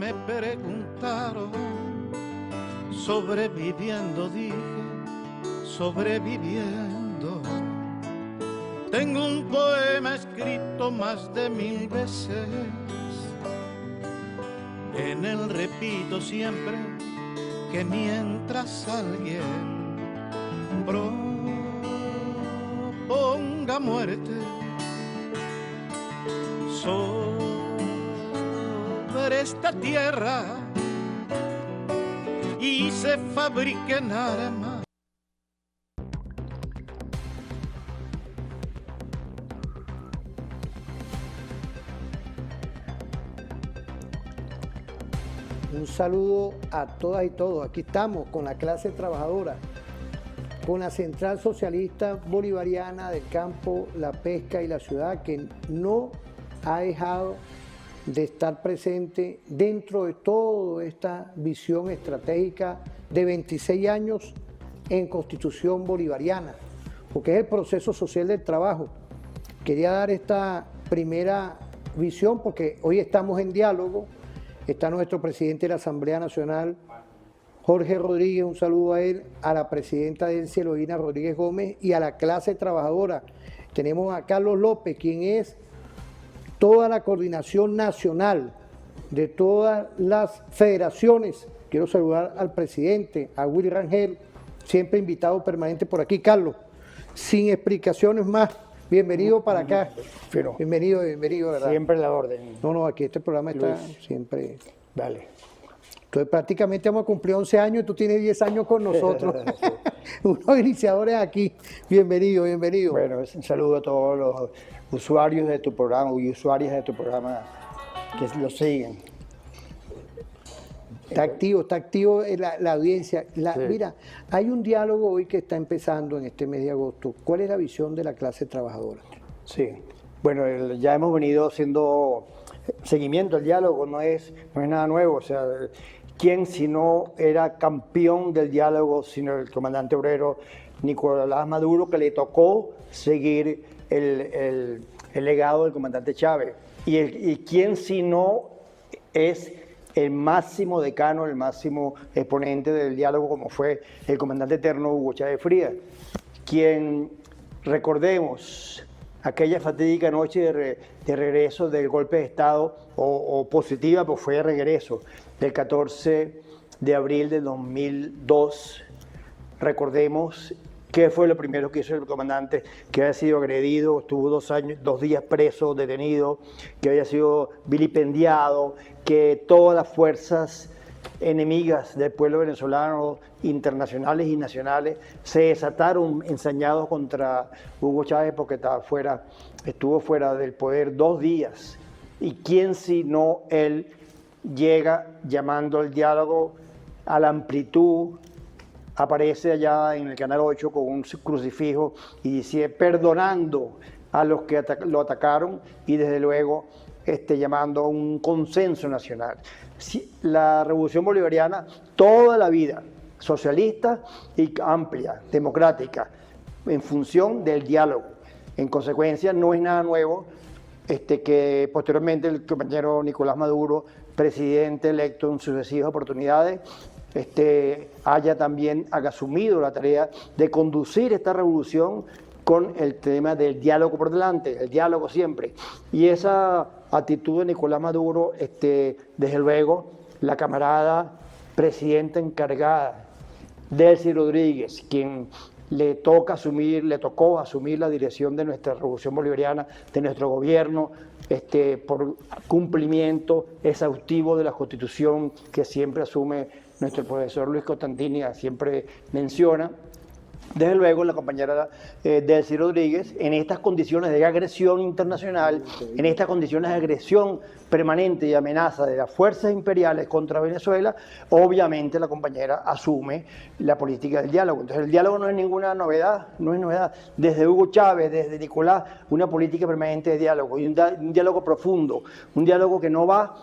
me preguntaron, sobreviviendo dije, sobreviviendo. Tengo un poema escrito más de 1000 veces. En él repito siempre que mientras alguien proponga muerte sobre esta tierra y se fabriquen armas, un saludo a todas y todos. Aquí estamos con la clase trabajadora, con la Central Socialista Bolivariana del Campo, la Pesca y la Ciudad, que no ha dejado de estar presente dentro de toda esta visión estratégica de 26 años en Constitución Bolivariana, porque es el proceso social del trabajo. Quería dar esta primera visión porque hoy estamos en diálogo. Está nuestro presidente de la Asamblea Nacional, Jorge Rodríguez, un saludo a él, a la presidenta Delcy Eloína Rodríguez Gómez y a la clase trabajadora. Tenemos a Carlos López, quien es toda la coordinación nacional de todas las federaciones. Quiero saludar al presidente, a Willy Rangel, siempre invitado permanente por aquí. Carlos, sin explicaciones más, bienvenido para acá. Pero bienvenido, ¿verdad? siempre la orden. No, aquí este programa está Luis. siempre. Vale. Entonces prácticamente hemos cumplido 11 años y tú tienes 10 años con nosotros. Unos iniciadores aquí. Bienvenido, bienvenido. Bueno, un saludo a todos los usuarios de tu programa y usuarias de tu programa que lo siguen. Está activo la audiencia. Sí. Mira, hay un diálogo hoy que está empezando en este mes de agosto. ¿Cuál es la visión de la clase trabajadora? Sí. Bueno, ya hemos venido haciendo seguimiento al diálogo, no es nada nuevo. O sea, ¿quién si no era campeón del diálogo, sino el comandante obrero Nicolás Maduro, que le tocó seguir el legado del comandante Chávez? Y quién si no es el máximo decano, el máximo exponente del diálogo, como fue el comandante eterno Hugo Chávez Frías, quien, recordemos, aquella fatídica noche de regreso del golpe de Estado, o positiva, pues fue de regreso, del 14 de abril de 2002. Recordemos qué fue lo primero que hizo el comandante, que había sido agredido, estuvo 2 días preso, detenido, que había sido vilipendiado, que todas las fuerzas enemigas del pueblo venezolano, internacionales y nacionales, se desataron ensañados contra Hugo Chávez porque estuvo fuera del poder 2 días. ¿Y quién si no él llega llamando al diálogo a la amplitud? Aparece allá en el Canal 8 con un crucifijo y dice perdonando a los que lo atacaron y desde luego llamando a un consenso nacional. La Revolución Bolivariana, toda la vida, socialista y amplia, democrática, en función del diálogo. En consecuencia, no es nada nuevo que posteriormente el compañero Nicolás Maduro, presidente electo en sucesivas oportunidades, haya también asumido la tarea de conducir esta revolución con el tema del diálogo por delante, el diálogo siempre. Y esa actitud de Nicolás Maduro, desde luego, la camarada presidenta encargada, Delcy Rodríguez, quien le tocó asumir la dirección de nuestra revolución bolivariana, de nuestro gobierno, por cumplimiento exhaustivo de la Constitución que siempre asume nuestro profesor Luis Costantini, siempre menciona. Desde luego, la compañera Delcy Rodríguez, en estas condiciones de agresión internacional, en estas condiciones de agresión permanente y amenaza de las fuerzas imperiales contra Venezuela, obviamente la compañera asume la política del diálogo. Entonces, el diálogo no es ninguna novedad, no es novedad. Desde Hugo Chávez, desde Nicolás, una política permanente de diálogo, y un diálogo profundo, un diálogo que no va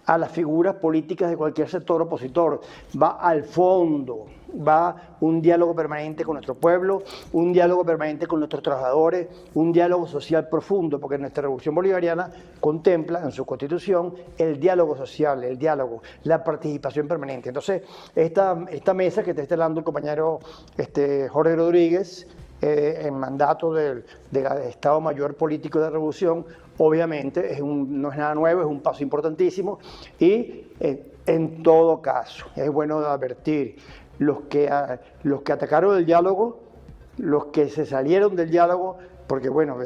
a las figuras políticas de cualquier sector opositor, va al fondo va un diálogo permanente con nuestro pueblo, un diálogo permanente con nuestros trabajadores, un diálogo social profundo, porque nuestra revolución bolivariana contempla en su constitución el diálogo social, el diálogo, la participación permanente. Entonces, esta mesa que te está dando el compañero Jorge Rodríguez, en mandato del Estado Mayor Político de la Revolución, obviamente no es nada nuevo, es un paso importantísimo y en todo caso es bueno advertir, los que atacaron el diálogo, los que se salieron del diálogo, porque bueno,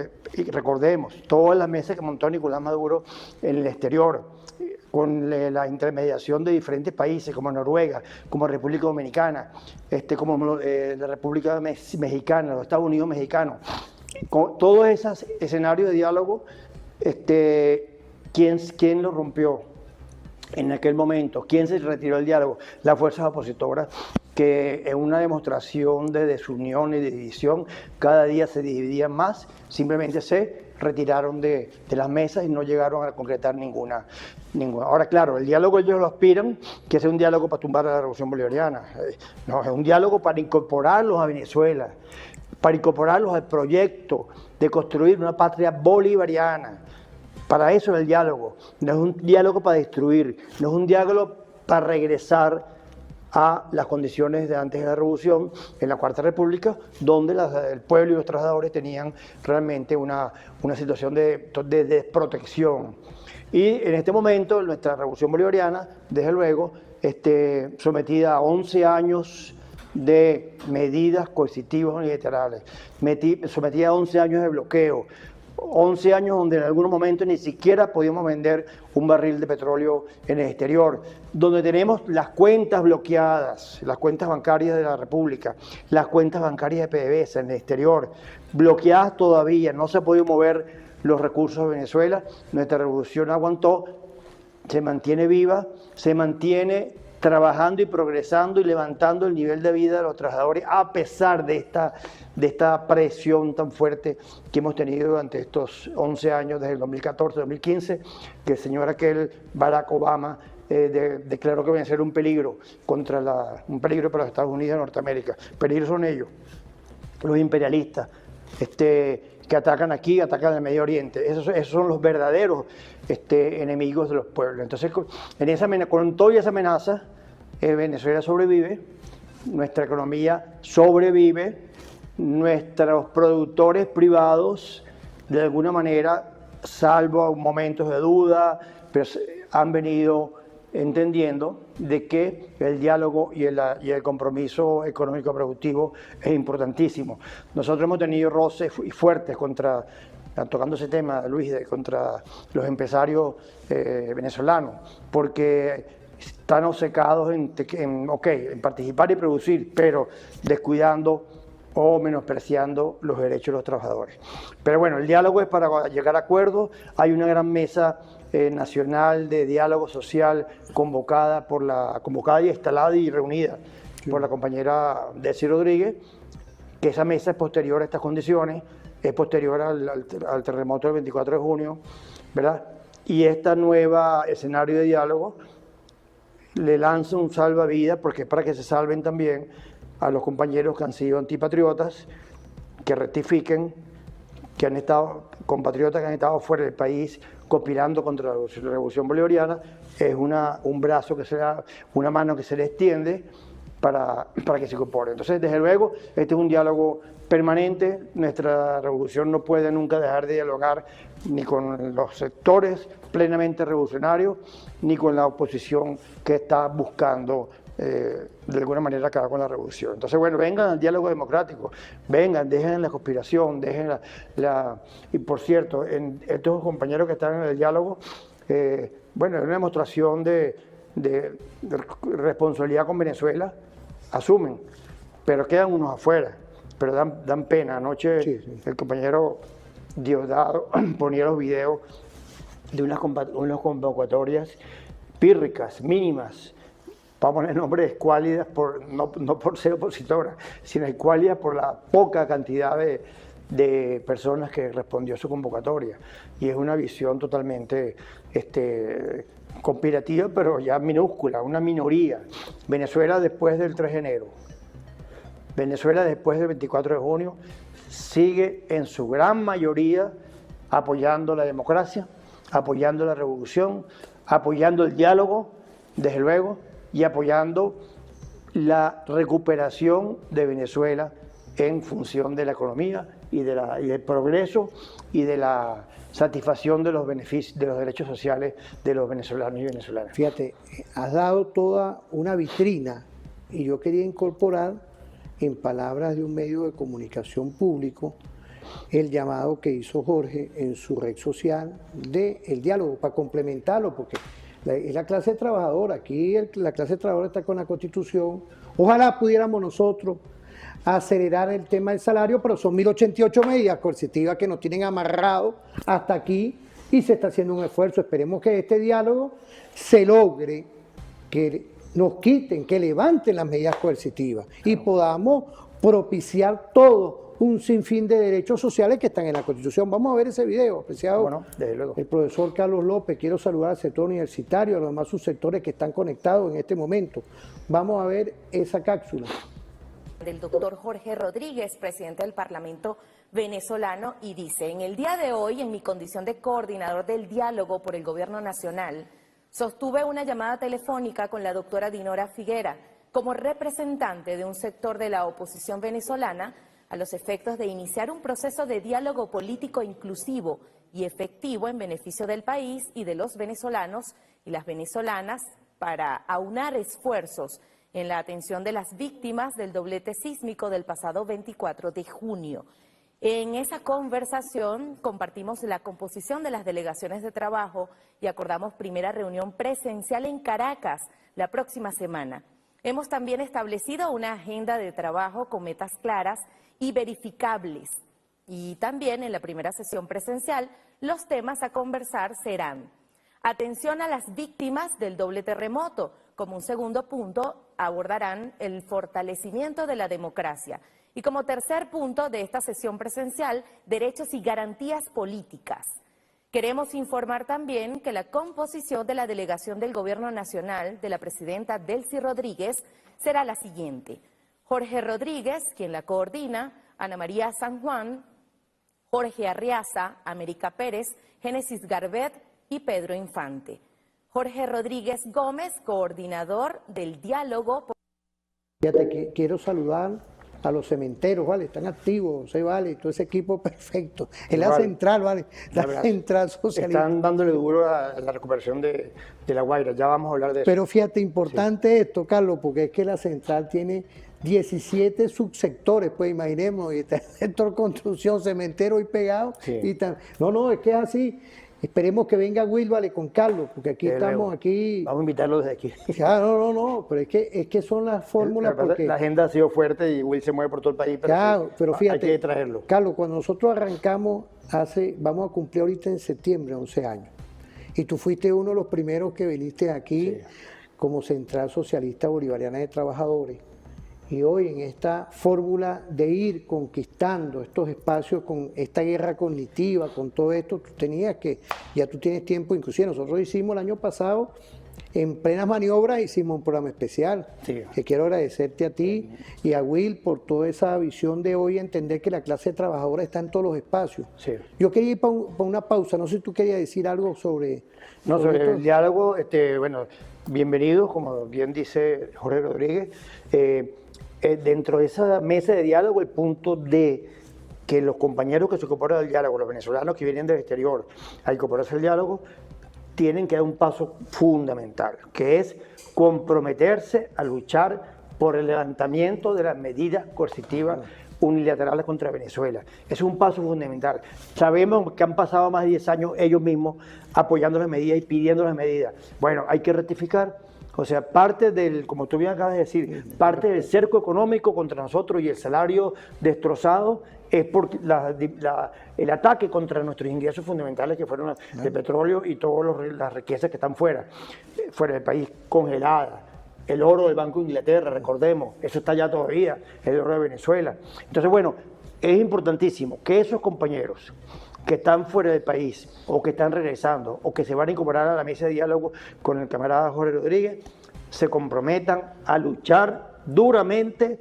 recordemos, todas las mesas que montó Nicolás Maduro en el exterior, con la intermediación de diferentes países como Noruega, como República Dominicana, como la República Mexicana, los Estados Unidos mexicanos, con todos esos escenarios de diálogo, ¿quién lo rompió en aquel momento? ¿Quién se retiró del diálogo? Las fuerzas opositoras, que en una demostración de desunión y de división, cada día se dividían más, simplemente se retiraron de las mesas y no llegaron a concretar ninguna. Ahora, claro, el diálogo ellos lo aspiran, que es un diálogo para tumbar a la revolución bolivariana. No, es un diálogo para incorporarlos a Venezuela, para incorporarlos al proyecto de construir una patria bolivariana. Para eso es el diálogo. No es un diálogo para destruir, no es un diálogo para regresar a las condiciones de antes de la Revolución, en la Cuarta República, donde el pueblo y los trabajadores tenían realmente una situación de desprotección. Y en este momento, nuestra Revolución Bolivariana, desde luego, sometida a 11 años de medidas coercitivas unilaterales, sometida a 11 años de bloqueo, 11 años donde en algunos momentos ni siquiera podíamos vender un barril de petróleo en el exterior, donde tenemos las cuentas bloqueadas, las cuentas bancarias de la República, las cuentas bancarias de PDVSA en el exterior, bloqueadas todavía, no se ha podido mover los recursos de Venezuela. Nuestra revolución aguantó, se mantiene viva, se mantiene trabajando y progresando y levantando el nivel de vida de los trabajadores a pesar de esta presión tan fuerte que hemos tenido durante estos 11 años, desde el 2014-2015, que el señor aquel Barack Obama declaró que iba a ser un peligro para los Estados Unidos de Norteamérica. Peligro son ellos, los imperialistas, que atacan aquí, atacan en el Medio Oriente. Esos son los verdaderos enemigos de los pueblos. Entonces, con toda esa amenaza, Venezuela sobrevive, nuestra economía sobrevive, nuestros productores privados, de alguna manera, salvo momentos de duda, pero han venido entendiendo de que el diálogo y el compromiso económico productivo es importantísimo. Nosotros hemos tenido roces fuertes tocando ese tema, Luis, contra los empresarios venezolanos, porque están obcecados en participar y producir, pero descuidando o menospreciando los derechos de los trabajadores. Pero bueno, el diálogo es para llegar a acuerdos. Hay una gran mesa nacional de diálogo social convocada y instalada y reunida por la compañera Delsy Rodríguez, que esa mesa es posterior a estas condiciones, es posterior al terremoto del 24 de junio, ¿verdad? Y este nuevo escenario de diálogo le lanza un salvavidas, porque es para que se salven también a los compañeros que han sido antipatriotas, que rectifiquen, que han estado compatriotas que han estado fuera del país conspirando contra la revolución bolivariana. Es un brazo una mano que se le extiende para que se incorpore. Entonces, desde luego, este es un diálogo permanente. Nuestra revolución no puede nunca dejar de dialogar ni con los sectores plenamente revolucionarios, ni con la oposición que está buscando de alguna manera acabar con la revolución. Entonces, bueno, vengan al diálogo democrático, vengan, dejen la conspiración, dejen Y por cierto, estos compañeros que están en el diálogo, bueno, es una demostración de responsabilidad con Venezuela, asumen, pero quedan unos afuera, pero dan pena. Anoche sí. El compañero Diosdado ponía los videos de unas convocatorias pírricas, mínimas, vamos a poner nombres escuálidas, no por ser opositora, sino escuálidas por la poca cantidad de personas que respondió a su convocatoria. Y es una visión totalmente conspirativa, pero ya minúscula, una minoría. Venezuela después del 3 de enero, Venezuela, después del 24 de junio, sigue en su gran mayoría apoyando la democracia, apoyando la revolución, apoyando el diálogo, desde luego, y apoyando la recuperación de Venezuela en función de la economía y del progreso y de la satisfacción de los beneficios, de los derechos sociales de los venezolanos y venezolanas. Fíjate, has dado toda una vitrina y yo quería incorporar en palabras de un medio de comunicación público el llamado que hizo Jorge en su red social del diálogo, para complementarlo, porque es la clase trabajadora, aquí la clase trabajadora está con la Constitución, ojalá pudiéramos nosotros acelerar el tema del salario, pero son 1088 medidas coercitivas que nos tienen amarrados hasta aquí y se está haciendo un esfuerzo. Esperemos que este diálogo se logre, que nos quiten, que levanten las medidas coercitivas y podamos propiciar todo un sinfín de derechos sociales que están en la Constitución. Vamos a ver ese video, apreciado. Bueno, desde luego. El profesor Carlos López, quiero saludar al sector universitario, a los demás subsectores que están conectados en este momento. Vamos a ver esa cápsula. Del doctor Jorge Rodríguez, presidente del Parlamento venezolano, y dice: en el día de hoy, en mi condición de coordinador del diálogo por el gobierno nacional, sostuve una llamada telefónica con la doctora Dinora Figuera como representante de un sector de la oposición venezolana a los efectos de iniciar un proceso de diálogo político inclusivo y efectivo en beneficio del país y de los venezolanos y las venezolanas para aunar esfuerzos en la atención de las víctimas del doblete sísmico del pasado 24 de junio. En esa conversación compartimos la composición de las delegaciones de trabajo y acordamos primera reunión presencial en Caracas la próxima semana. Hemos también establecido una agenda de trabajo con metas claras y verificables. Y también en la primera sesión presencial, los temas a conversar serán: atención a las víctimas del doble terremoto. Como un segundo punto, abordarán el fortalecimiento de la democracia. Y como tercer punto de esta sesión presencial, derechos y garantías políticas. Queremos informar también que la composición de la delegación del Gobierno Nacional de la presidenta Delcy Rodríguez será la siguiente: Jorge Rodríguez, quien la coordina, Ana María San Juan, Jorge Arriaza, América Pérez, Génesis Garbet y Pedro Infante. Jorge Rodríguez Gómez, coordinador del diálogo. Fíjate que quiero saludar a los cementeros, ¿vale? Están activos, José, ¿vale? Todo ese equipo perfecto. Es la central, ¿vale? La central socialista. Están dándole duro a la recuperación de La Guaira, ya vamos a hablar de eso. Pero fíjate, importante esto, Carlos, porque es que la central tiene 17 subsectores, pues imaginemos, y está el sector construcción, cementero y pegado. Sí. Y no, es que es así. Esperemos que venga Will, vale, con Carlos, porque aquí estamos aquí. Vamos a invitarlo desde aquí. Ya, no, pero es que son las fórmulas porque... La agenda ha sido fuerte y Will se mueve por todo el país, pero, claro, sí, pero fíjate, hay que traerlo. Carlos, cuando nosotros arrancamos vamos a cumplir ahorita en septiembre 11 años. Y tú fuiste uno de los primeros que viniste aquí como Central Socialista Bolivariana de Trabajadores. Y hoy en esta fórmula de ir conquistando estos espacios con esta guerra cognitiva, con todo esto, ya tú tienes tiempo, inclusive nosotros hicimos el año pasado, en plenas maniobras hicimos un programa especial, que quiero agradecerte a ti y a Will por toda esa visión de hoy, entender que la clase trabajadora está en todos los espacios. Sí. Yo quería ir para una pausa, no sé si tú querías decir algo sobre... No, sobre el diálogo, bueno, bienvenidos, como bien dice Jorge Rodríguez. Dentro de esa mesa de diálogo, el punto de que los compañeros que se incorporan al diálogo, los venezolanos que vienen del exterior a incorporarse al diálogo, tienen que dar un paso fundamental, que es comprometerse a luchar por el levantamiento de las medidas coercitivas unilaterales contra Venezuela. Es un paso fundamental. Sabemos que han pasado más de 10 años ellos mismos apoyando las medidas y pidiendo las medidas. Bueno, hay que rectificar. O sea, parte del, como tú bien acabas de decir, parte del cerco económico contra nosotros y el salario destrozado es por el ataque contra nuestros ingresos fundamentales, que fueron el petróleo y todas las riquezas que están fuera del país, congeladas. El oro del Banco de Inglaterra, recordemos, eso está allá todavía, el oro de Venezuela. Entonces, bueno, es importantísimo que esos compañeros que están fuera del país o que están regresando o que se van a incorporar a la mesa de diálogo con el camarada Jorge Rodríguez se comprometan a luchar duramente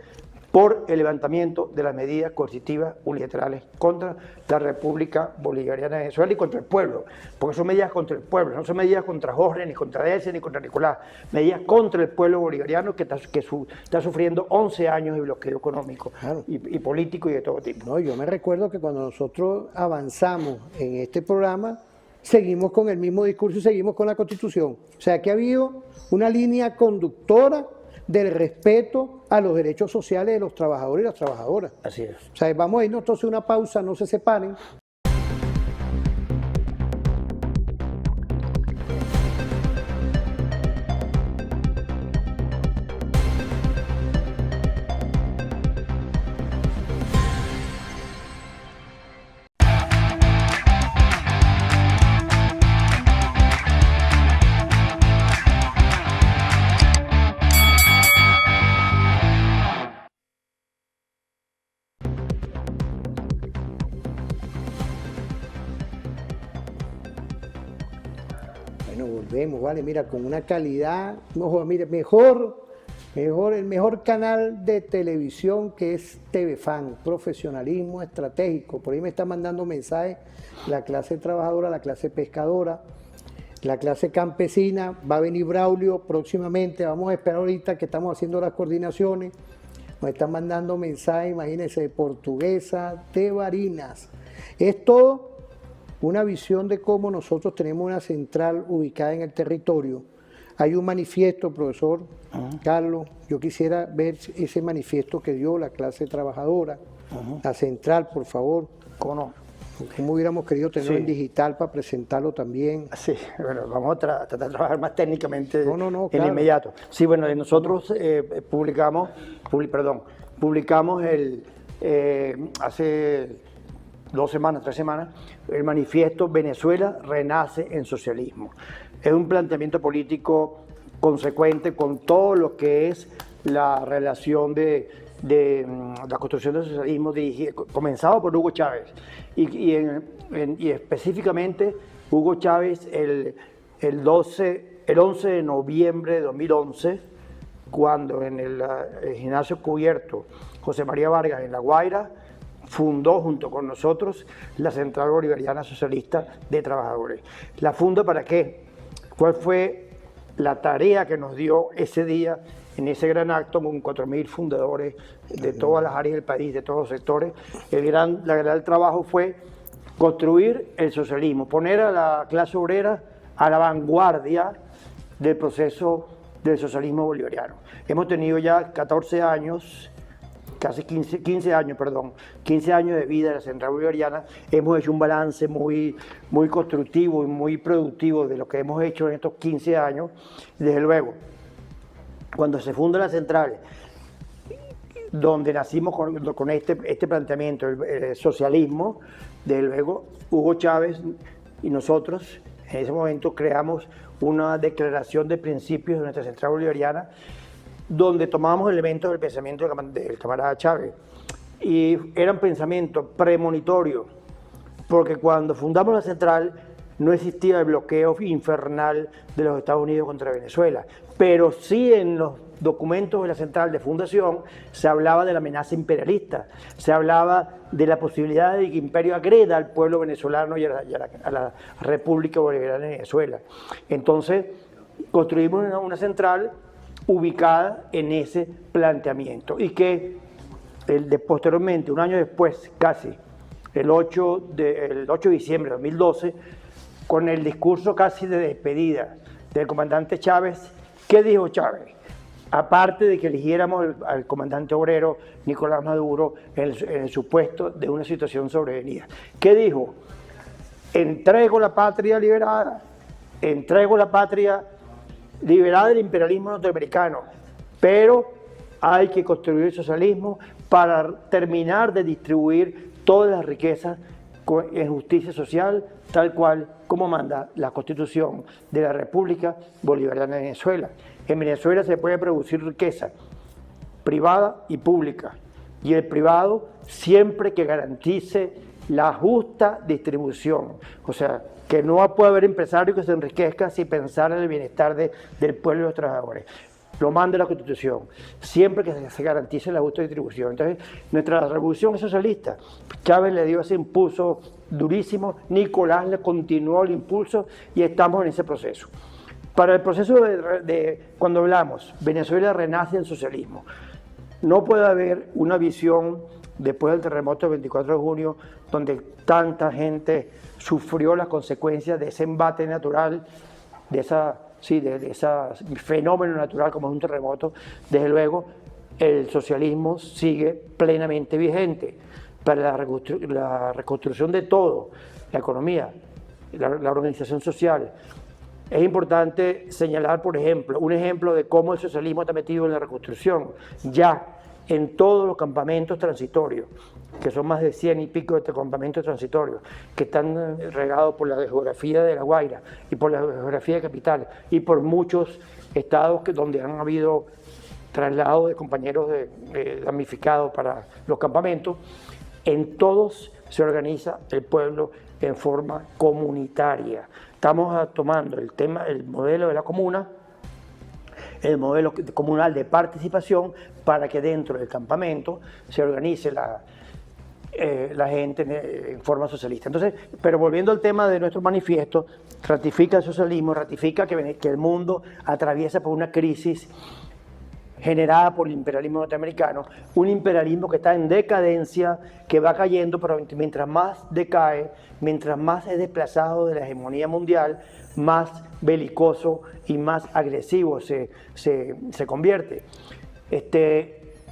por el levantamiento de las medidas coercitivas unilaterales contra la República Bolivariana de Venezuela y contra el pueblo, porque son medidas contra el pueblo, no son medidas contra Jorge, ni contra Delce, ni contra Nicolás, medidas contra el pueblo bolivariano que está sufriendo 11 años de bloqueo económico y político y de todo tipo. No, yo me recuerdo que cuando nosotros avanzamos en este programa, seguimos con el mismo discurso y seguimos con la Constitución. O sea, que ha habido una línea conductora del respeto a los derechos sociales de los trabajadores y las trabajadoras. Así es. O sea, vamos a irnos entonces a una pausa, no se separen. Bueno, volvemos, vale, mira, con una calidad, no, mire, el mejor canal de televisión que es TVFAN, profesionalismo estratégico. Por ahí me está mandando mensajes la clase trabajadora, la clase pescadora, la clase campesina. Va a venir Braulio próximamente, vamos a esperar ahorita que estamos haciendo las coordinaciones. Nos están mandando mensajes, imagínense, de Portuguesa, de Barinas. Es todo una visión de cómo nosotros tenemos una central ubicada en el territorio. Hay un manifiesto, profesor Carlos, yo quisiera ver ese manifiesto que dio la clase trabajadora, la central, por favor. ¿Cómo no? Como hubiéramos querido tenerlo en digital para presentarlo también. Sí, bueno, vamos a tratar de trabajar más técnicamente claro. en inmediato. Sí, bueno, nosotros publicamos hace 2 semanas, 3 semanas, el manifiesto Venezuela renace en socialismo. Es un planteamiento político consecuente con todo lo que es la relación de la construcción del socialismo comenzado por Hugo Chávez y específicamente Hugo Chávez el 11 de noviembre de 2011, cuando en el gimnasio cubierto José María Vargas en La Guaira fundó junto con nosotros la Central Bolivariana Socialista de Trabajadores. ¿La funda para qué? ¿Cuál fue la tarea que nos dio ese día en ese gran acto con 4.000 fundadores de todas las áreas del país, de todos los sectores? El gran trabajo fue construir el socialismo, poner a la clase obrera a la vanguardia del proceso del socialismo bolivariano. Hemos tenido ya 14 años, casi 15 años de vida de la Central Bolivariana. Hemos hecho un balance muy constructivo y muy productivo de lo que hemos hecho en estos 15 años. Desde luego, cuando se funda la Central, donde nacimos con este planteamiento, el socialismo, desde luego, Hugo Chávez y nosotros en ese momento creamos una declaración de principios de nuestra Central Bolivariana, donde tomamos elementos del pensamiento del camarada Chávez, y eran pensamientos premonitorios, porque cuando fundamos la Central no existía el bloqueo infernal de los Estados Unidos contra Venezuela, pero sí en los documentos de la Central de fundación se hablaba de la amenaza imperialista, se hablaba de la posibilidad de que el imperio agreda al pueblo venezolano y a la República Bolivariana de Venezuela. Entonces construimos una central ubicada en ese planteamiento, y que posteriormente, un año después, casi, el 8 de diciembre de 2012, con el discurso casi de despedida del comandante Chávez, ¿qué dijo Chávez? Aparte de que eligiéramos al comandante obrero Nicolás Maduro en el supuesto de una situación sobrevenida. ¿Qué dijo? Entrego la patria liberada, entrego la patria liberada del imperialismo norteamericano, pero hay que construir el socialismo para terminar de distribuir todas las riquezas en justicia social, tal cual como manda la Constitución de la República Bolivariana de Venezuela. En Venezuela se puede producir riqueza privada y pública, y el privado siempre que garantice la justa distribución. O sea, que no puede haber empresario que se enriquezca sin pensar en el bienestar del pueblo y los trabajadores. lo manda la Constitución, siempre que se garantice la justa distribución. Entonces, nuestra revolución es socialista. Chávez le dio ese impulso durísimo, Nicolás le continuó el impulso y estamos en ese proceso. Para el proceso cuando hablamos, Venezuela renace en socialismo. No puede haber una visión después del terremoto del 24 de junio donde tanta gente sufrió las consecuencias de ese embate natural, de ese fenómeno natural como es un terremoto. Desde luego, el socialismo sigue plenamente vigente para la reconstrucción de todo, la economía, la organización social. Es importante señalar, por ejemplo, un ejemplo de cómo el socialismo está metido en la reconstrucción. Ya en todos los campamentos transitorios, que son más de 100 y pico de campamentos transitorios, que están regados por la geografía de La Guaira y por la geografía de Capital y por muchos estados donde han habido traslados de compañeros damnificados para los campamentos. En todos se organiza el pueblo en forma comunitaria. Estamos tomando el modelo de la comuna, el modelo comunal de participación, para que dentro del campamento se organice la gente en forma socialista. Entonces, pero volviendo al tema de nuestro manifiesto, ratifica el socialismo, ratifica que el mundo atraviesa por una crisis generada por el imperialismo norteamericano, un imperialismo que está en decadencia, que va cayendo, pero mientras más decae, mientras más es desplazado de la hegemonía mundial, más belicoso y más agresivo se convierte.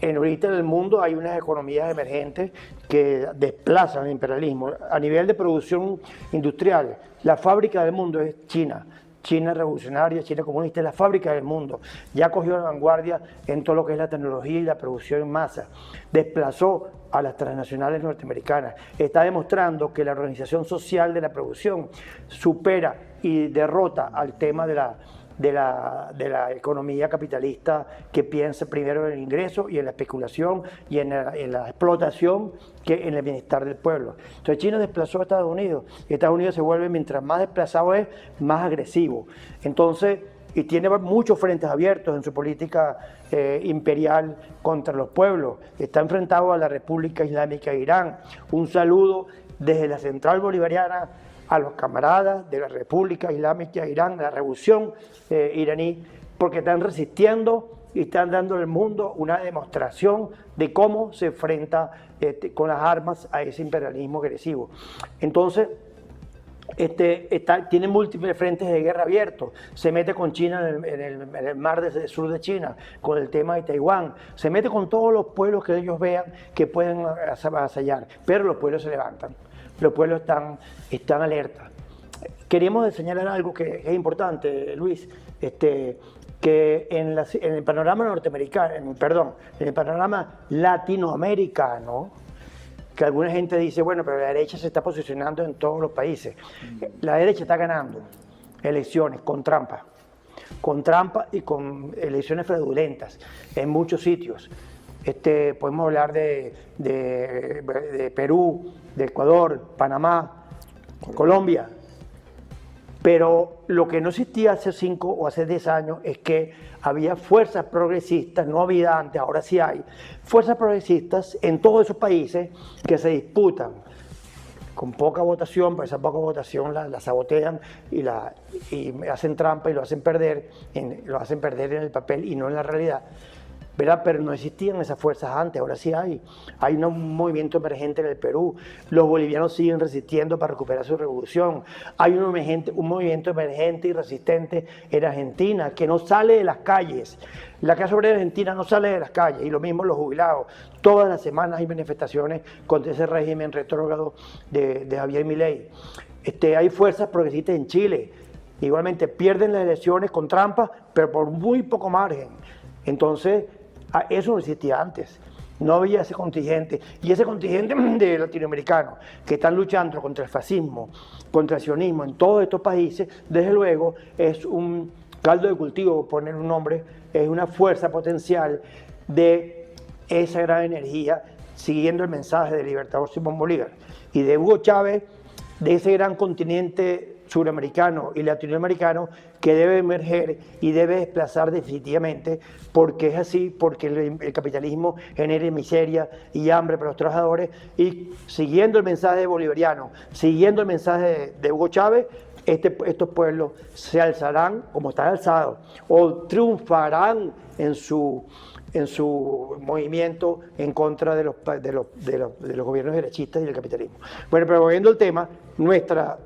Ahorita en el mundo hay unas economías emergentes que desplazan el imperialismo. A nivel de producción industrial, la fábrica del mundo es China. China revolucionaria, China comunista, es la fábrica del mundo. Ya cogió la vanguardia en todo lo que es la tecnología y la producción en masa. Desplazó a las transnacionales norteamericanas. Está demostrando que la organización social de la producción supera y derrota al tema de la economía capitalista, que piensa primero en el ingreso y en la especulación y en la explotación que en el bienestar del pueblo. Entonces China desplazó a Estados Unidos y Estados Unidos se vuelve, mientras más desplazado es, más agresivo. Entonces, y tiene muchos frentes abiertos en su política imperial contra los pueblos. Está enfrentado a la República Islámica de Irán. Un saludo desde la Central Bolivariana a los camaradas de la República Islámica de Irán, la revolución iraní, porque están resistiendo y están dando al mundo una demostración de cómo se enfrenta con las armas a ese imperialismo agresivo. Entonces, tiene múltiples frentes de guerra abiertos. Se mete con China en el mar del sur de China, con el tema de Taiwán. Se mete con todos los pueblos que ellos vean que pueden avasallar, pero los pueblos se levantan. Los pueblos están alerta. Queríamos señalar algo que es importante, Luis, que en el panorama norteamericano, en el panorama latinoamericano, que alguna gente dice, bueno, pero la derecha se está posicionando en todos los países. La derecha está ganando elecciones con trampa y con elecciones fraudulentas en muchos sitios. Podemos hablar de Perú, de Ecuador, Panamá, Colombia. Pero lo que no existía hace 5 o hace 10 años es que había fuerzas progresistas, no había antes, ahora sí hay, fuerzas progresistas en todos esos países que se disputan con poca votación, pero esa poca votación la sabotean y hacen trampa y lo hacen perder en el papel y no en la realidad. ¿Verdad? Pero no existían esas fuerzas antes, ahora sí hay. Hay un movimiento emergente en el Perú, los bolivianos siguen resistiendo para recuperar su revolución. Hay un movimiento emergente y resistente en Argentina que no sale de las calles. La clase obrera argentina no sale de las calles, y lo mismo los jubilados. Todas las semanas hay manifestaciones contra ese régimen retrógrado de Javier Milei. Hay fuerzas progresistas en Chile. Igualmente pierden las elecciones con trampa, pero por muy poco margen. Entonces, eso no existía antes, no había ese contingente, y ese contingente de latinoamericanos que están luchando contra el fascismo, contra el sionismo en todos estos países, desde luego es un caldo de cultivo, por poner un nombre, es una fuerza potencial de esa gran energía, siguiendo el mensaje del libertador Simón Bolívar y de Hugo Chávez, de ese gran continente suramericano y latinoamericano que debe emerger y debe desplazar definitivamente, porque es así, porque el capitalismo genera miseria y hambre para los trabajadores, y siguiendo el mensaje bolivariano, siguiendo el mensaje de Hugo Chávez, estos pueblos se alzarán como están alzados, o triunfarán en su movimiento en contra de los gobiernos derechistas y del capitalismo. Bueno, pero volviendo al tema, nuestra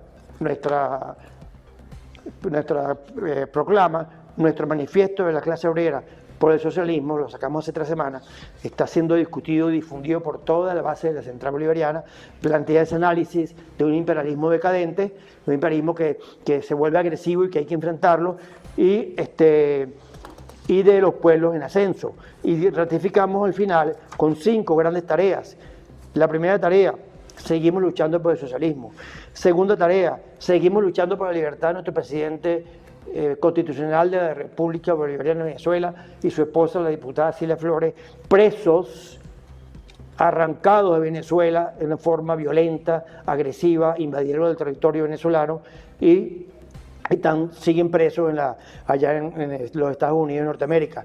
proclama, nuestro manifiesto de la clase obrera por el socialismo, lo sacamos hace 3 semanas, está siendo discutido y difundido por toda la base de la Central Bolivariana, plantea ese análisis de un imperialismo decadente, un imperialismo que se vuelve agresivo y que hay que enfrentarlo, y de los pueblos en ascenso. Y ratificamos al final con 5 grandes tareas. La primera tarea, seguimos luchando por el socialismo. Segunda tarea, seguimos luchando por la libertad de nuestro presidente constitucional de la República Bolivariana de Venezuela y su esposa, la diputada Cilia Flores, presos, arrancados de Venezuela en una forma violenta, agresiva, invadieron el territorio venezolano y siguen presos allá en los Estados Unidos de Norteamérica.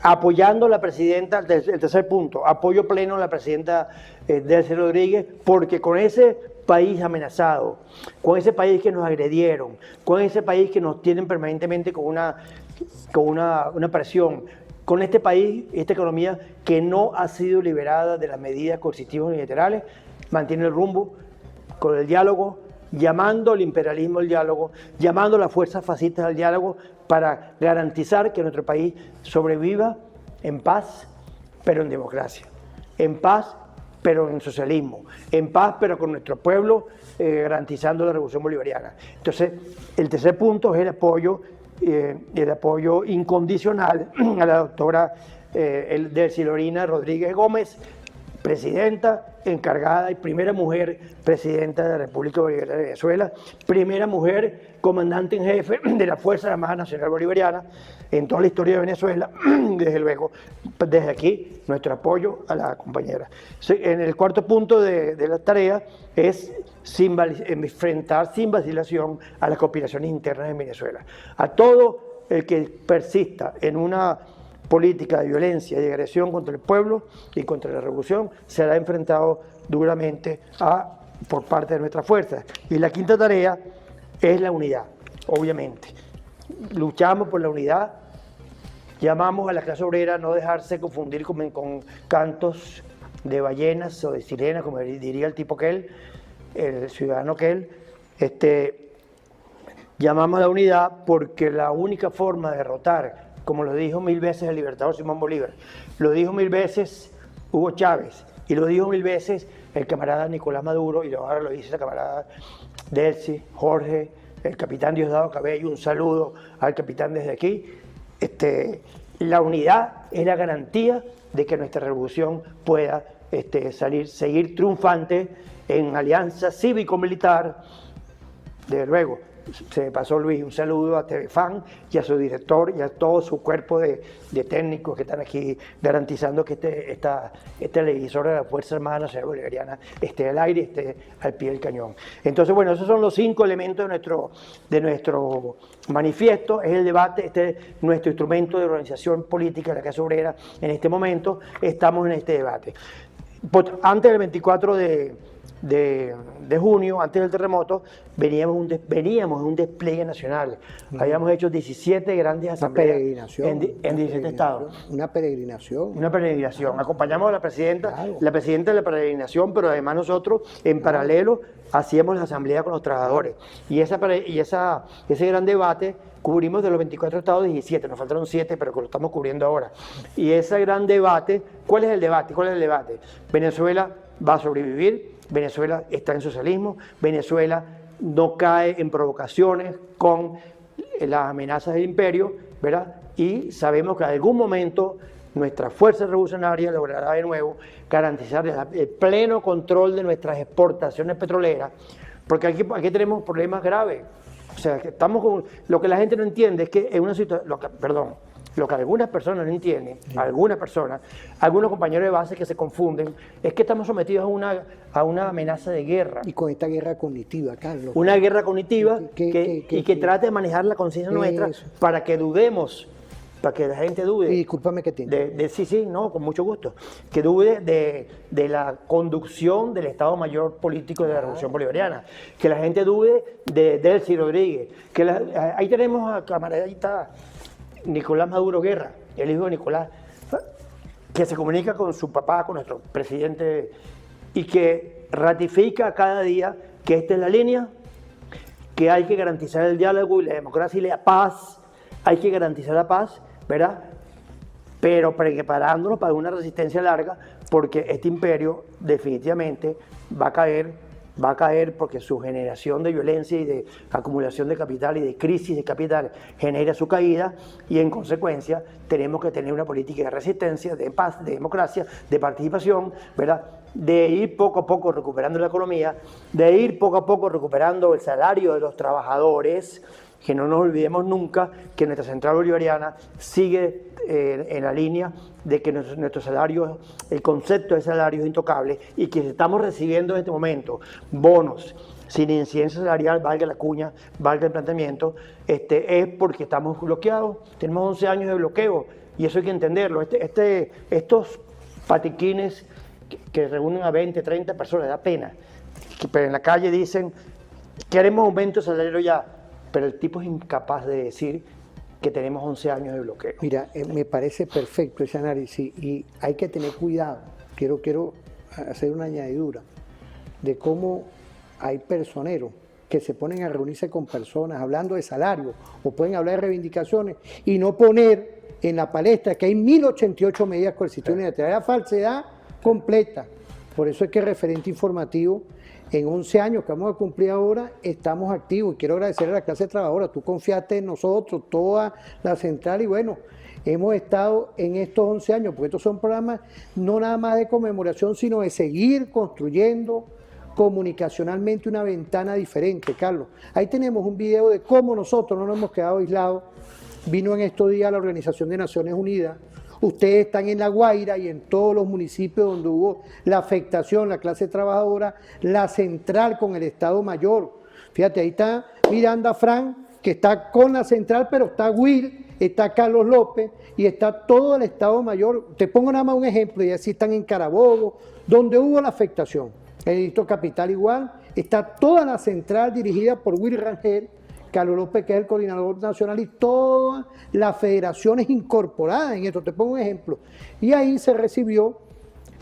Apoyando a la presidenta, el tercer punto, apoyo pleno a la presidenta Delcy Rodríguez, porque con ese país amenazado, con ese país que nos agredieron, con ese país que nos tienen permanentemente con una presión, con este país, esta economía que no ha sido liberada de las medidas coercitivas unilaterales, mantiene el rumbo con el diálogo, llamando al imperialismo al diálogo, llamando a las fuerzas fascistas al diálogo para garantizar que nuestro país sobreviva en paz, pero en democracia, en paz, pero en socialismo, en paz, pero con nuestro pueblo, garantizando la revolución bolivariana. Entonces, el tercer punto es el apoyo incondicional a la doctora Delcy Lorina Rodríguez Gómez, presidenta encargada y primera mujer presidenta de la República Bolivariana de Venezuela, primera mujer comandante en jefe de la Fuerza Armada Nacional Bolivariana en toda la historia de Venezuela. Desde luego, desde aquí, nuestro apoyo a la compañera. En el cuarto punto de la tarea es enfrentar sin vacilación a las conspiraciones internas en Venezuela. A todo el que persista en una política de violencia y de agresión contra el pueblo y contra la revolución será enfrentado duramente por parte de nuestras fuerzas. Y la quinta tarea es la unidad, obviamente. Luchamos por la unidad, llamamos a la clase obrera a no dejarse confundir con cantos de ballenas o de sirenas, como diría el tipo aquel, el ciudadano aquel. Llamamos a la unidad porque la única forma de derrotar, como lo dijo 1000 veces el libertador Simón Bolívar, lo dijo 1000 veces Hugo Chávez y lo dijo 1000 veces el camarada Nicolás Maduro, y ahora lo dice la camarada Delcy, Jorge, el capitán Diosdado Cabello, un saludo al capitán desde aquí. La unidad es la garantía de que nuestra revolución pueda seguir triunfante en alianza cívico-militar. Desde luego, se me pasó Luis, un saludo a Telefan y a su director y a todo su cuerpo de técnicos que están aquí garantizando que este televisor de la Fuerza Armada Nacional Bolivariana esté al aire, esté al pie del cañón. Entonces, bueno, esos son los 5 elementos de nuestro manifiesto. Es el debate, este es nuestro instrumento de organización política de la clase obrera. En este momento estamos en este debate. Antes del 24 de junio, antes del terremoto, veníamos en un despliegue nacional. Habíamos hecho 17 grandes asambleas en 17 estados. Una peregrinación. Una peregrinación. Acompañamos a la presidenta, Claro. la presidenta de la peregrinación, pero además nosotros, en paralelo, hacíamos la asamblea con los trabajadores. Y ese gran debate cubrimos de los 24 estados 17, nos faltaron 7, pero que lo estamos cubriendo ahora. Y ese gran debate, ¿cuál es el debate? Venezuela va a sobrevivir. Venezuela está en socialismo, Venezuela no cae en provocaciones con las amenazas del imperio, ¿verdad? Y sabemos que en algún momento nuestra fuerza revolucionaria logrará de nuevo garantizar el pleno control de nuestras exportaciones petroleras, porque aquí tenemos problemas graves. O sea, que estamos con lo que la gente no entiende es que en una situación, Lo que algunas personas no entienden, algunas personas, algunos compañeros de base que se confunden, es que estamos sometidos a una amenaza de guerra. Y con esta guerra cognitiva, Carlos. Una guerra cognitiva que trate de manejar la conciencia nuestra para que dudemos, para que la gente dude. Y discúlpame que te Sí, no, con mucho gusto. Que dude de la conducción del Estado Mayor Político de la Revolución Bolivariana. Que la gente dude de Delcy Rodríguez. Ahí tenemos a camaradita Nicolás Maduro Guerra, el hijo de Nicolás, que se comunica con su papá, con nuestro presidente, y que ratifica cada día que esta es la línea, que hay que garantizar el diálogo y la democracia y la paz, hay que garantizar la paz, ¿verdad? Pero preparándonos para una resistencia larga, porque este imperio definitivamente va a caer porque su generación de violencia y de acumulación de capital y de crisis de capital genera su caída, y en consecuencia tenemos que tener una política de resistencia, de paz, de democracia, de participación, ¿verdad? De ir poco a poco recuperando la economía, de ir poco a poco recuperando el salario de los trabajadores, que no nos olvidemos nunca que nuestra central bolivariana sigue en la línea de que nuestro salario, el concepto de salario es intocable, y que estamos recibiendo en este momento bonos sin incidencia salarial, valga la cuña, valga el planteamiento, es porque estamos bloqueados, tenemos 11 años de bloqueo, y eso hay que entenderlo. Estos patiquines que reúnen a 20, 30 personas, da pena, pero en la calle dicen, queremos aumento de salario ya, pero el tipo es incapaz de decir que tenemos 11 años de bloqueo. Mira, me parece perfecto ese análisis, y hay que tener cuidado. Quiero hacer una añadidura de cómo hay personeros que se ponen a reunirse con personas hablando de salario, o pueden hablar de reivindicaciones y no poner en la palestra que hay 1088 medidas coercitivas, de la falsedad completa. Por eso es que el referente informativo, en 11 años que vamos a cumplir ahora, estamos activos, y quiero agradecer a la clase trabajadora. Tú confiaste en nosotros, toda la central, y bueno, hemos estado en estos 11 años, porque estos son programas no nada más de conmemoración, sino de seguir construyendo comunicacionalmente una ventana diferente, Carlos. Ahí tenemos un video de cómo nosotros no nos hemos quedado aislados. Vino en estos días la Organización de Naciones Unidas. Ustedes están en La Guaira y en todos los municipios donde hubo la afectación, la clase trabajadora, la central con el Estado Mayor. Fíjate, ahí está Miranda Fran, que está con la central, pero está Will, está Carlos López y está todo el Estado Mayor. Te pongo nada más un ejemplo, y así están en Carabobo, donde hubo la afectación. El Distrito Capital igual, está toda la central dirigida por Will Rangel, Carlos López, que es el coordinador nacional, y todas las federaciones incorporadas en esto. Te pongo un ejemplo. Y ahí se recibió,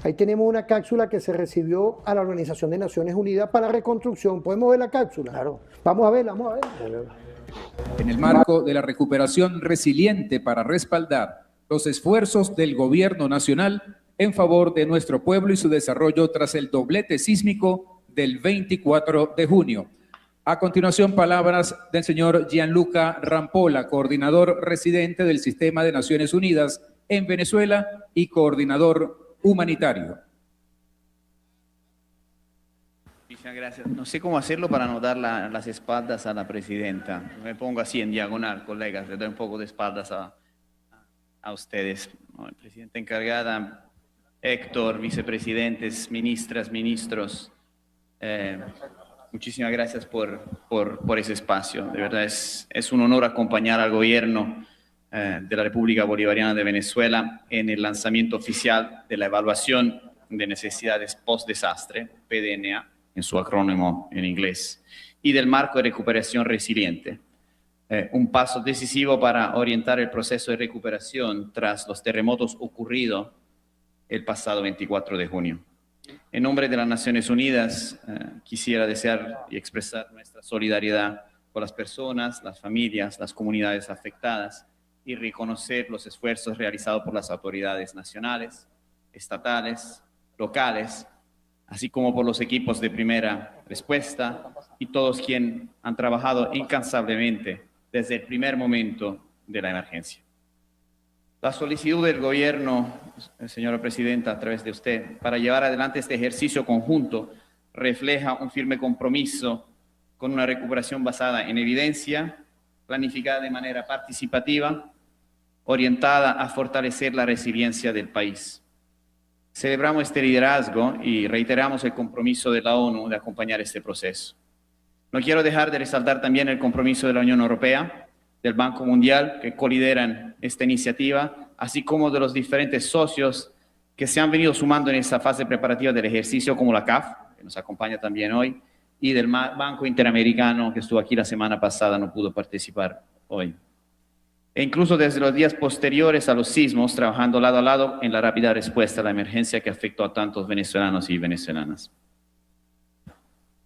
ahí tenemos una cápsula que se recibió a la Organización de Naciones Unidas para la reconstrucción. ¿Podemos ver la cápsula? Claro. Vamos a verla, vamos a verla. En el marco de la recuperación resiliente para respaldar los esfuerzos del Gobierno Nacional en favor de nuestro pueblo y su desarrollo tras el doblete sísmico del 24 de junio. A continuación, palabras del señor Gianluca Rampola, coordinador residente del Sistema de Naciones Unidas en Venezuela y coordinador humanitario. Muchas gracias. No sé cómo hacerlo para no dar las espaldas a la presidenta. Me pongo así en diagonal, colegas, le doy un poco de espaldas a ustedes. Presidenta encargada, Héctor, vicepresidentes, ministras, ministros, muchísimas gracias por ese espacio. De verdad es un honor acompañar al gobierno de la República Bolivariana de Venezuela en el lanzamiento oficial de la evaluación de necesidades post-desastre, PDNA, en su acrónimo en inglés, y del marco de recuperación resiliente. Un paso decisivo para orientar el proceso de recuperación tras los terremotos ocurridos el pasado 24 de junio. En nombre de las Naciones Unidas, quisiera desear y expresar nuestra solidaridad con las personas, las familias, las comunidades afectadas, y reconocer los esfuerzos realizados por las autoridades nacionales, estatales, locales, así como por los equipos de primera respuesta y todos quienes han trabajado incansablemente desde el primer momento de la emergencia. La solicitud del gobierno, señora presidenta, a través de usted, para llevar adelante este ejercicio conjunto, refleja un firme compromiso con una recuperación basada en evidencia, planificada de manera participativa, orientada a fortalecer la resiliencia del país. Celebramos este liderazgo y reiteramos el compromiso de la ONU de acompañar este proceso. No quiero dejar de resaltar también el compromiso de la Unión Europea, del Banco Mundial, que colideran esta iniciativa, así como de los diferentes socios que se han venido sumando en esta fase preparativa del ejercicio, como la CAF, que nos acompaña también hoy, y del Banco Interamericano, que estuvo aquí la semana pasada, no pudo participar hoy. E incluso desde los días posteriores a los sismos, trabajando lado a lado en la rápida respuesta a la emergencia que afectó a tantos venezolanos y venezolanas.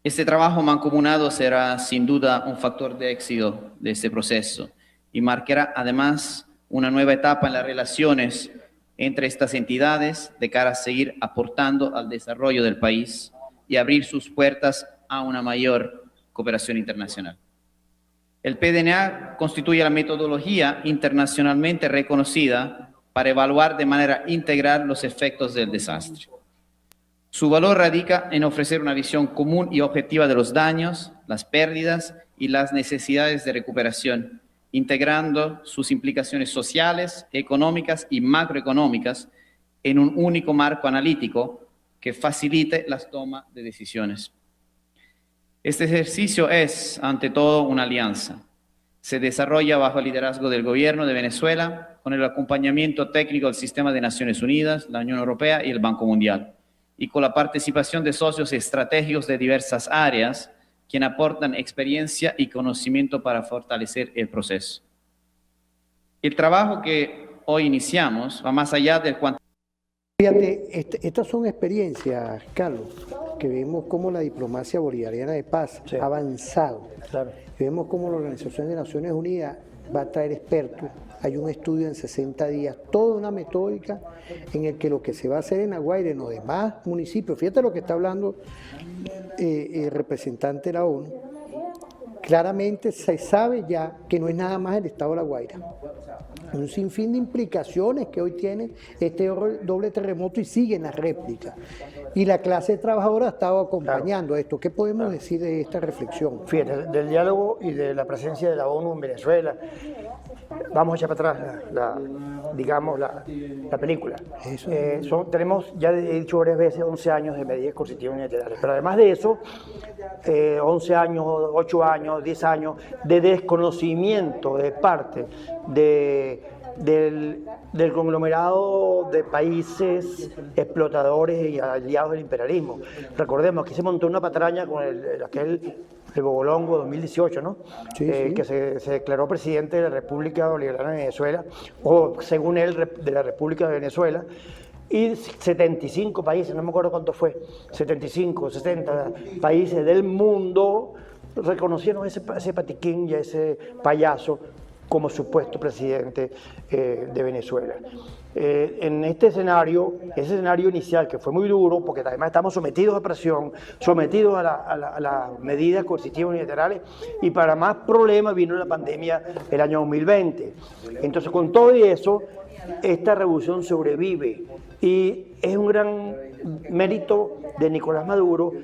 Este trabajo mancomunado será sin duda un factor de éxito de este proceso y marcará además una nueva etapa en las relaciones entre estas entidades de cara a seguir aportando al desarrollo del país y abrir sus puertas a una mayor cooperación internacional. El PDNA constituye la metodología internacionalmente reconocida para evaluar de manera integral los efectos del desastre. Su valor radica en ofrecer una visión común y objetiva de los daños, las pérdidas y las necesidades de recuperación, integrando sus implicaciones sociales, económicas y macroeconómicas en un único marco analítico que facilite las tomas de decisiones. Este ejercicio es, ante todo, una alianza. Se desarrolla bajo el liderazgo del Gobierno de Venezuela, con el acompañamiento técnico del Sistema de Naciones Unidas, la Unión Europea y el Banco Mundial, y con la participación de socios estratégicos de diversas áreas, quienes aportan experiencia y conocimiento para fortalecer el proceso. El trabajo que hoy iniciamos va más allá del cuantitativo. Fíjate, estas son experiencias, Carlos, que vemos cómo la diplomacia bolivariana de paz ha avanzado. Claro. Vemos cómo la Organización de Naciones Unidas va a traer expertos. Hay un estudio en 60 días, toda una metódica en el que lo que se va a hacer en La Guaira, en los demás municipios, fíjate lo que está hablando el representante de la ONU, claramente se sabe ya que no es nada más el estado de La Guaira. Un sinfín de implicaciones que hoy tiene este doble terremoto y siguen las réplicas. Y la clase trabajadora ha estado acompañando esto. ¿Qué podemos decir de esta reflexión? Fíjate, del diálogo y de la presencia de la ONU en Venezuela, vamos a echar para atrás la película. Tenemos, ya he dicho varias veces, 11 años de medidas coercitivas unilaterales, pero además de eso, 11 años, 8 años, 10 años de desconocimiento de parte del conglomerado de países explotadores y aliados del imperialismo. Recordemos que se montó una patraña con el Bogolongo 2018, ¿no? Sí, sí. Que se declaró presidente de la República Bolivariana de Venezuela, o según él, de la República de Venezuela, y 75 países, no me acuerdo cuánto fue, 75, 60 países del mundo reconocieron ese patiquín y a ese payaso como supuesto presidente de Venezuela. En este escenario, ese escenario inicial que fue muy duro, porque además estamos sometidos a presión, sometidos a las medidas coercitivas unilaterales, y para más problemas vino la pandemia el año 2020. Entonces, con todo eso, esta revolución sobrevive, y es un gran mérito de Nicolás Maduro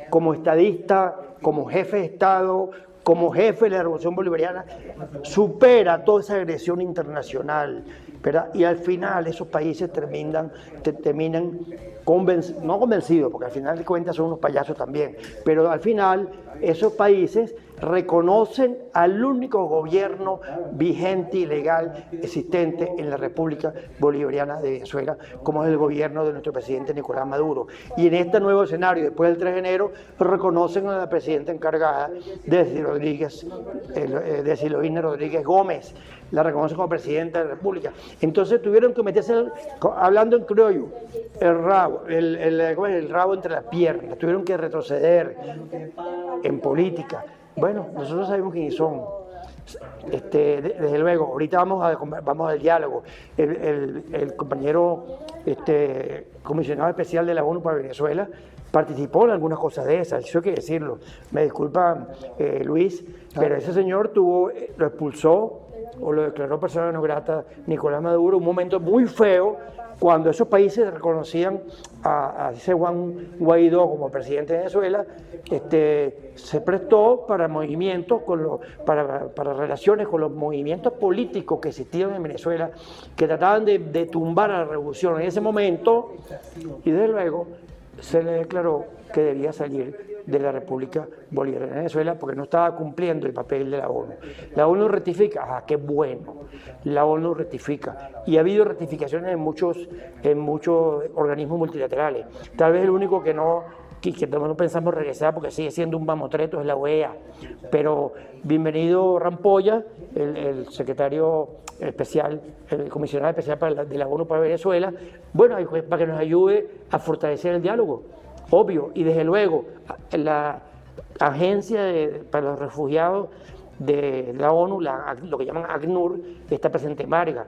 como estadista, como jefe de Estado, como jefe de la Revolución Bolivariana, supera toda esa agresión internacional, ¿verdad? Y al final esos países terminan no convencidos, porque al final de cuentas son unos payasos también, pero al final esos países reconocen al único gobierno vigente y legal existente en la República Bolivariana de Venezuela, como es el gobierno de nuestro presidente Nicolás Maduro. Y en este nuevo escenario, después del 3 de enero, reconocen a la presidenta encargada, Silvina Rodríguez Gómez, la reconocen como presidenta de la República. Entonces tuvieron que meterse, hablando en criollo, el rabo entre las piernas, tuvieron que retroceder en política. Bueno, nosotros sabemos quiénes son. Desde luego, ahorita vamos al diálogo. El compañero comisionado especial de la ONU para Venezuela participó en algunas cosas de esas, eso hay que decirlo. Me disculpa Luis, pero ese señor lo expulsó o lo declaró persona no grata Nicolás Maduro, un momento muy feo cuando esos países reconocían a ese Juan Guaidó como presidente de Venezuela, se prestó para movimientos, para relaciones con los movimientos políticos que existían en Venezuela, que trataban de tumbar a la revolución en ese momento, y desde luego se le declaró que debía salir de la República Bolivariana de Venezuela porque no estaba cumpliendo el papel de la ONU. La ONU rectifica, qué bueno, la ONU rectifica. Y ha habido rectificaciones en muchos organismos multilaterales. Tal vez el único que no pensamos regresar porque sigue siendo un mamotreto es la OEA. Pero bienvenido Rampolla, el secretario especial, el comisionado especial de la ONU para Venezuela, bueno, para que nos ayude a fortalecer el diálogo. Obvio, y desde luego, la Agencia para los Refugiados de la ONU, lo que llaman ACNUR, está presente en Vargas,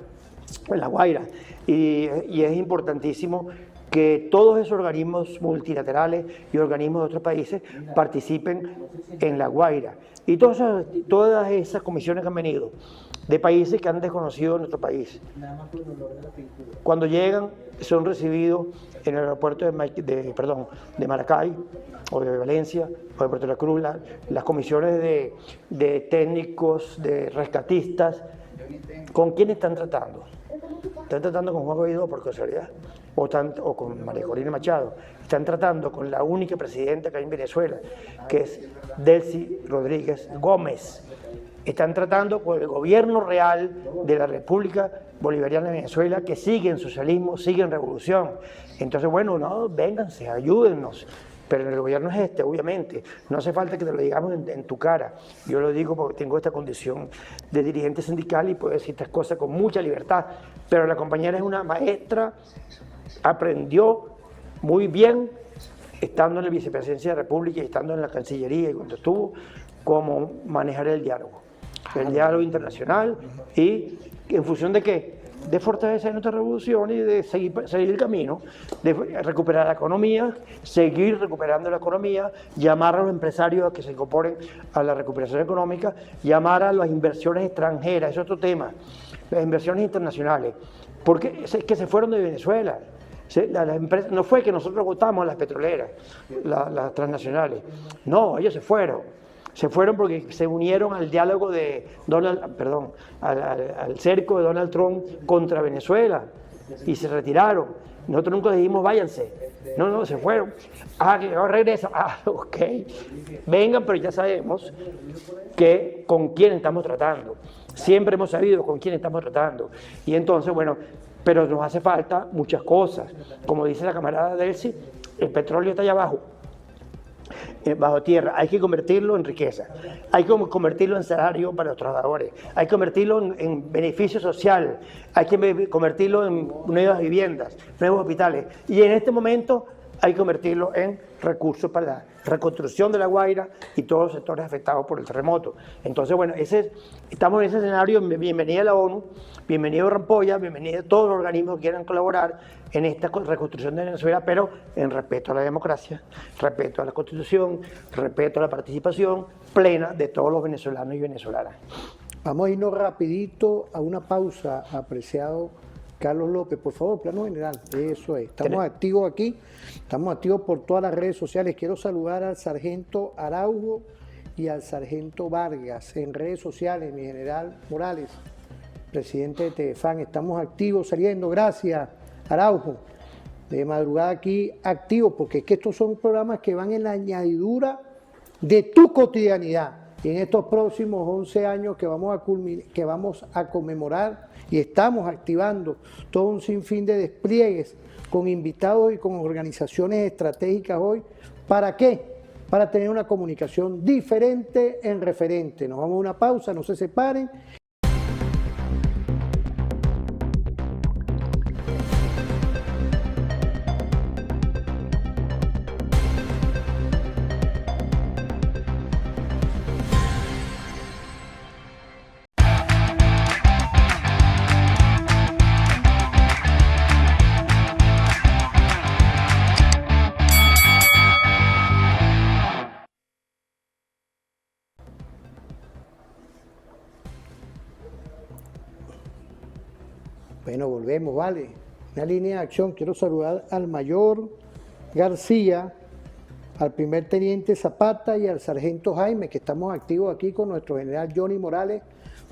en La Guaira, y es importantísimo que todos esos organismos multilaterales y organismos de otros países participen en La Guaira. Y todas esas comisiones que han venido de países que han desconocido nuestro país, cuando llegan son recibidos en el aeropuerto de Maracay o de Valencia o de Puerto La Cruz, las comisiones de técnicos, de rescatistas. ¿Con quién están tratando? ¿Están tratando con Juan Guaidó por casualidad? ¿O con María Corina Machado? Están tratando con la única presidenta que hay en Venezuela, que es Delcy Rodríguez Gómez. Están tratando con el gobierno real de la República Bolivariana de Venezuela, que sigue en socialismo, sigue en revolución. Entonces, bueno, no, vénganse, ayúdennos. Pero el gobierno es obviamente. No hace falta que te lo digamos en tu cara. Yo lo digo porque tengo esta condición de dirigente sindical y puedo decir estas cosas con mucha libertad. Pero la compañera es una maestra, aprendió muy bien, estando en la vicepresidencia de la República y estando en la Cancillería y cuando estuvo, cómo manejar el diálogo internacional y en función de qué, de fortalecer nuestra revolución y de seguir el camino, de recuperar la economía, seguir recuperando la economía, llamar a los empresarios a que se incorporen a la recuperación económica, llamar a las inversiones extranjeras, es otro tema, las inversiones internacionales, porque es que se fueron de Venezuela. Las empresas, no fue que nosotros votamos a las petroleras, las transnacionales, no, ellos se fueron porque se unieron al diálogo de al cerco de Donald Trump contra Venezuela y se retiraron. Nosotros nunca dijimos váyanse, no, se fueron. Que ahora regresan, ok, vengan, pero ya sabemos con quién estamos tratando. Siempre hemos sabido con quién estamos tratando. Y entonces, bueno, pero nos hace falta muchas cosas. Como dice la camarada Delcy, el petróleo está allá abajo, bajo tierra. Hay que convertirlo en riqueza. Hay que convertirlo en salario para los trabajadores. Hay que convertirlo en beneficio social. Hay que convertirlo en nuevas viviendas, nuevos hospitales. Y en este momento hay que convertirlo en recursos para la reconstrucción de La Guaira y todos los sectores afectados por el terremoto. Entonces, bueno, estamos en ese escenario. Bienvenida a la ONU, bienvenido Rampolla, bienvenido a todos los organismos que quieran colaborar en esta reconstrucción de Venezuela, pero en respeto a la democracia, respeto a la Constitución, respeto a la participación plena de todos los venezolanos y venezolanas. Vamos a irnos rapidito a una pausa, apreciado Carlos López, por favor, plano general, eso es. Estamos activos aquí, estamos activos por todas las redes sociales. Quiero saludar al sargento Araujo y al sargento Vargas en redes sociales, mi general Morales, presidente de TEFAN. Estamos activos saliendo, gracias Araujo. De madrugada aquí activos, porque es que estos son programas que van en la añadidura de tu cotidianidad. Y en estos próximos 11 años que vamos a conmemorar y estamos activando todo un sinfín de despliegues con invitados y con organizaciones estratégicas hoy. ¿Para qué? Para tener una comunicación diferente en referente. Nos vamos a una pausa, no se separen. Bueno, volvemos, vale. una línea de acción. Quiero saludar al mayor García, al primer teniente Zapata y al sargento Jaime, que estamos activos aquí con nuestro general Johnny Morales,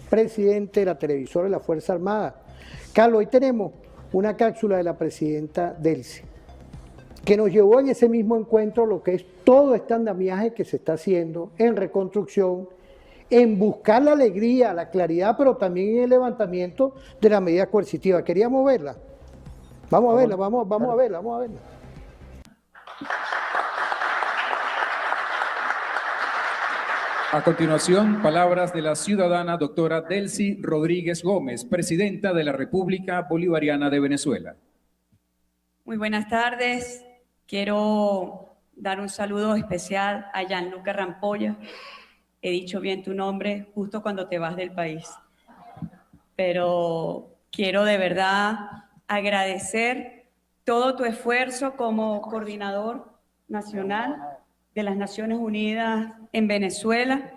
presidente de la televisora de la Fuerza Armada. Carlos, hoy tenemos una cápsula de la presidenta Delcy, que nos llevó en ese mismo encuentro lo que es todo este andamiaje que se está haciendo en reconstrucción, en buscar la alegría, la claridad, pero también en el levantamiento de la medida coercitiva. Queríamos verla. Vamos a verla, vamos a verla. A continuación, palabras de la ciudadana doctora Delcy Rodríguez Gómez, presidenta de la República Bolivariana de Venezuela. Muy buenas tardes. Quiero dar un saludo especial a Gianluca Rampolla. He dicho bien tu nombre justo cuando te vas del país. Pero quiero de verdad agradecer todo tu esfuerzo como coordinador nacional de las Naciones Unidas en Venezuela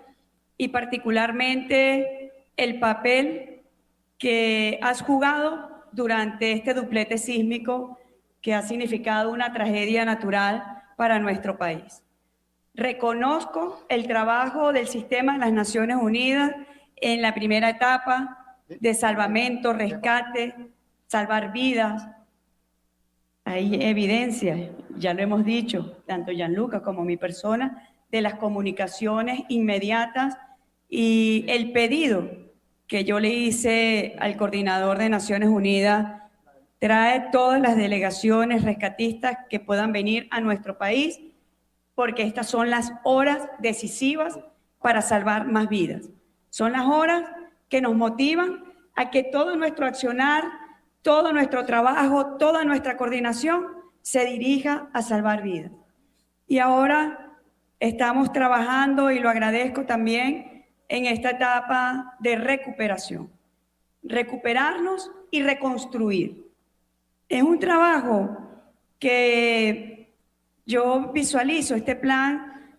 y particularmente el papel que has jugado durante este duplete sísmico que ha significado una tragedia natural para nuestro país. Reconozco el trabajo del sistema de las Naciones Unidas en la primera etapa de salvamento, rescate, salvar vidas. Hay evidencia, ya lo hemos dicho, tanto Gianluca como mi persona, de las comunicaciones inmediatas y el pedido que yo le hice al coordinador de Naciones Unidas, trae todas las delegaciones rescatistas que puedan venir a nuestro país, porque estas son las horas decisivas para salvar más vidas. Son las horas que nos motivan a que todo nuestro accionar, todo nuestro trabajo, toda nuestra coordinación se dirija a salvar vidas. Y ahora estamos trabajando, y lo agradezco también, en esta etapa de recuperación. Recuperarnos y reconstruir. Es un trabajo que yo visualizo, este plan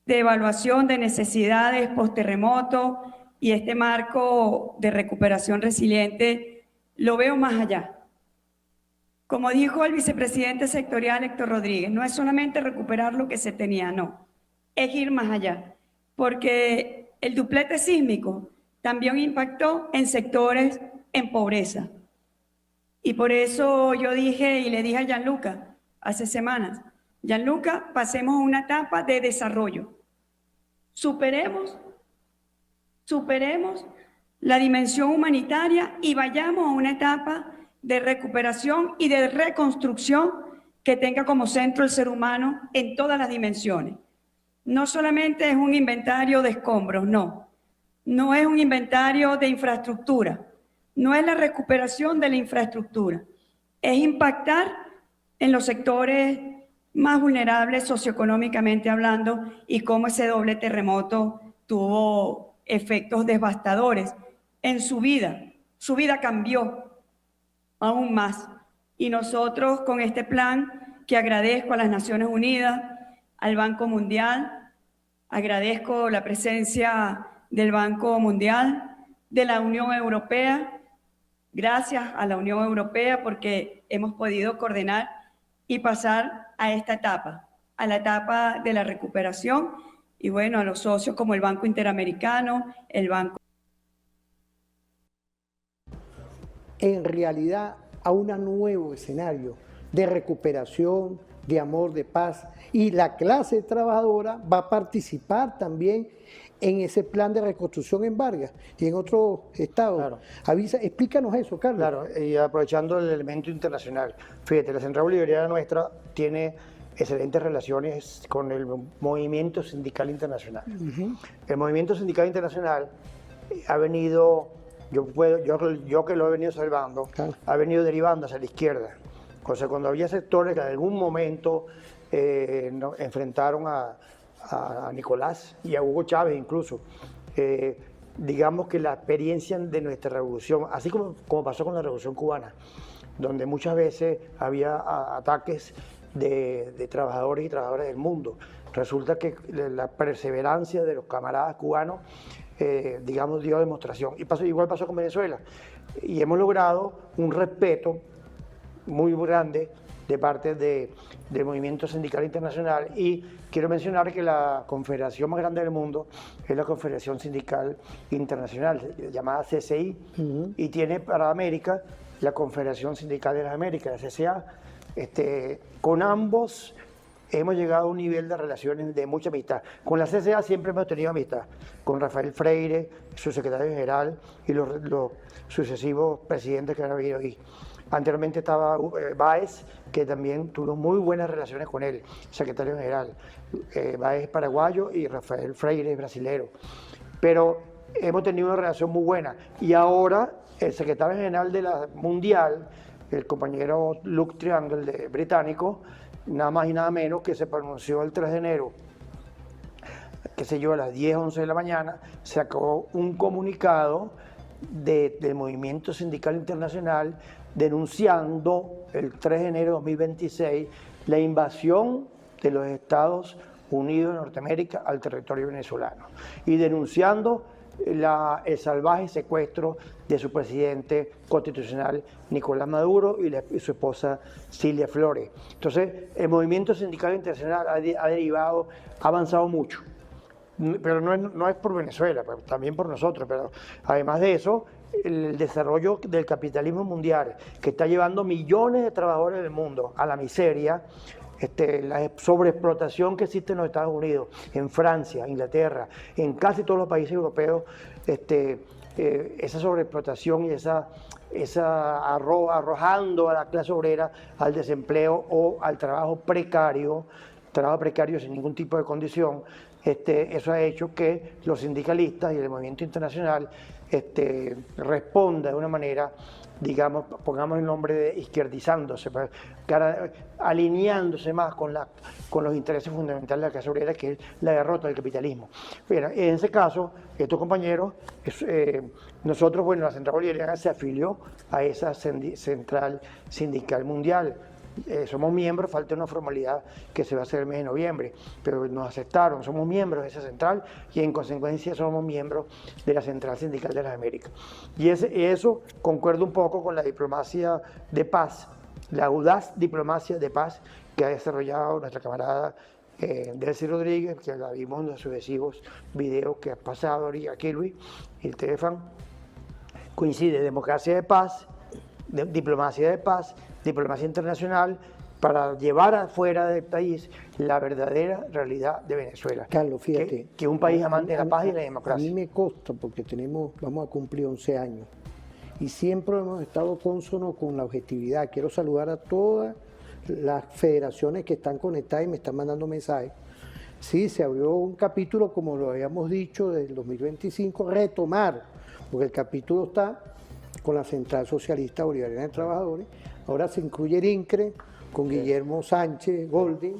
de evaluación de necesidades post-terremoto y este marco de recuperación resiliente, lo veo más allá. Como dijo el vicepresidente sectorial Héctor Rodríguez, no es solamente recuperar lo que se tenía, no, es ir más allá, porque el duplete sísmico también impactó en sectores en pobreza. Y por eso yo dije y le dije a Gianluca hace semanas, Gianluca, pasemos a una etapa de desarrollo. Superemos la dimensión humanitaria y vayamos a una etapa de recuperación y de reconstrucción que tenga como centro el ser humano en todas las dimensiones. No solamente es un inventario de escombros, no es un inventario de infraestructura, no es la recuperación de la infraestructura, es impactar en los sectores más vulnerables socioeconómicamente hablando y cómo ese doble terremoto tuvo efectos devastadores en su vida. Su vida cambió aún más. Y nosotros con este plan, que agradezco a las Naciones Unidas, al Banco Mundial, agradezco la presencia del Banco Mundial, de la Unión Europea, gracias a la Unión Europea porque hemos podido coordinar y pasar a esta etapa, a la etapa de la recuperación, y bueno, a los socios como el Banco Interamericano, el Banco... En realidad, a un nuevo escenario de recuperación, de amor, de paz, y la clase trabajadora va a participar también en ese plan de reconstrucción en Vargas y en otros estados. Claro. Explícanos eso, Carlos. Claro, y aprovechando el elemento internacional. Fíjate, la Central Bolivariana nuestra tiene excelentes relaciones con el movimiento sindical internacional. El movimiento sindical internacional ha venido, yo que lo he venido observando, Claro. ha venido derivando hacia la izquierda. O sea, cuando había sectores que en algún momento enfrentaron a Nicolás y a Hugo Chávez incluso, digamos que la experiencia de nuestra revolución, así como pasó con la revolución cubana, donde muchas veces había ataques de trabajadores y trabajadoras del mundo, resulta que la perseverancia de los camaradas cubanos, digamos, dio demostración. Y igual pasó con Venezuela. Y hemos logrado un respeto muy grande de parte del movimiento sindical internacional, y quiero mencionar que la confederación más grande del mundo es la Confederación Sindical Internacional, llamada CCI, y tiene para América la Confederación Sindical de las Américas, la CCA. Con ambos hemos llegado a un nivel de relaciones de mucha amistad. Con la CCA siempre hemos tenido amistad, con Rafael Freire, su secretario general, y los sucesivos presidentes que han habido ahí. Anteriormente estaba Báez, que también tuvo muy buenas relaciones con él, secretario general. Báez paraguayo y Rafael Freire brasilero. Pero hemos tenido una relación muy buena. Y ahora el secretario general de la Mundial, el compañero Luke Triangle británico, nada más y nada menos, que se pronunció el 3 de enero, qué sé yo, a las 10, 11 de la mañana, sacó un comunicado del Movimiento Sindical Internacional denunciando el 3 de enero de 2026 la invasión de los Estados Unidos de Norteamérica al territorio venezolano y denunciando el salvaje secuestro de su presidente constitucional Nicolás Maduro y su esposa Cilia Flores. Entonces, el movimiento sindical internacional ha avanzado mucho, pero no es por Venezuela, pero también por nosotros, pero además de eso, el desarrollo del capitalismo mundial, que está llevando millones de trabajadores del mundo a la miseria, la sobreexplotación que existe en los Estados Unidos, en Francia, Inglaterra, en casi todos los países europeos, esa sobreexplotación y arrojando a la clase obrera al desempleo o al trabajo precario sin ningún tipo de condición. Eso ha hecho que los sindicalistas y el movimiento internacional responda de una manera, digamos, pongamos el nombre de izquierdizándose, alineándose más con los intereses fundamentales de la clase obrera, que es la derrota del capitalismo. Mira, en ese caso, estos compañeros, nosotros, bueno, la Central Bolivariana se afilió a esa Central Sindical Mundial. Somos miembros, falta una formalidad que se va a hacer el mes de noviembre, pero nos aceptaron, somos miembros de esa central y en consecuencia somos miembros de la Central Sindical de las Américas. Y eso concuerda un poco con la diplomacia de paz, la audaz diplomacia de paz que ha desarrollado nuestra camarada Delcy Rodríguez, que la vimos en los sucesivos videos que ha pasado aquí, Luis, y Estefan. Coincide democracia de paz, diplomacia de paz, diplomacia internacional, para llevar afuera del país la verdadera realidad de Venezuela. Carlos, fíjate. Que es un país amante de la paz y la democracia. A mí me consta, porque vamos a cumplir 11 años, y siempre hemos estado cónsonos con la objetividad. Quiero saludar a todas las federaciones que están conectadas y me están mandando mensajes. Sí, se abrió un capítulo, como lo habíamos dicho, del 2025, retomar, porque el capítulo está con la Central Socialista Bolivariana de Trabajadores. Ahora se incluye el INCRE con Guillermo Sánchez Golding.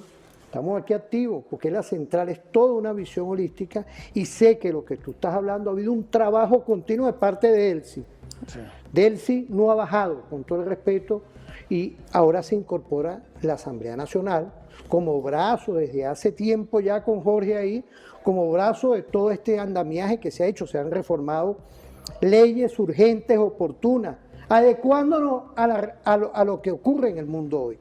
Estamos aquí activos porque la central es toda una visión holística, y sé que lo que tú estás hablando, ha habido un trabajo continuo de parte de Delcy. Sí. Delcy no ha bajado, con todo el respeto, y ahora se incorpora la Asamblea Nacional como brazo desde hace tiempo ya con Jorge ahí, como brazo de todo este andamiaje que se ha hecho. Se han reformado leyes urgentes, oportunas, adecuándonos a lo que ocurre en el mundo hoy.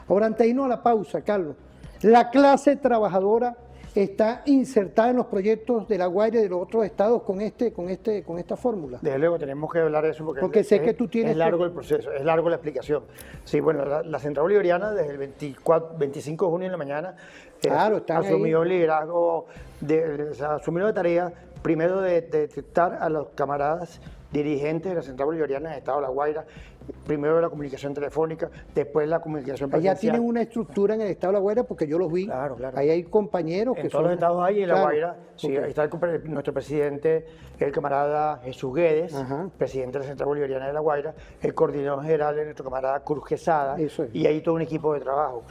Ahora, antes de irnos a la pausa, Carlos, la clase trabajadora está insertada en los proyectos de La Guaira y de los otros estados con esta fórmula. Desde luego tenemos que hablar de eso porque sé que tú tienes... Es largo el proceso, es largo la explicación. Sí, bueno, la Central Bolivariana desde el 25 de junio en la mañana asumió el liderazgo, asumió la tarea primero de detectar a los camaradas dirigentes de la Central Bolivariana del Estado de La Guaira, primero la comunicación telefónica, después la comunicación presencial. Allá tienen una estructura en el Estado de La Guaira, porque yo los vi. Claro. Ahí hay compañeros en todos los estados hay, en La Guaira, sí, ahí está nuestro presidente, el camarada Jesús Guedes, presidente de la Central Bolivariana de La Guaira, el coordinador general de nuestro camarada Cruz Quesada, y ahí todo un equipo de trabajo.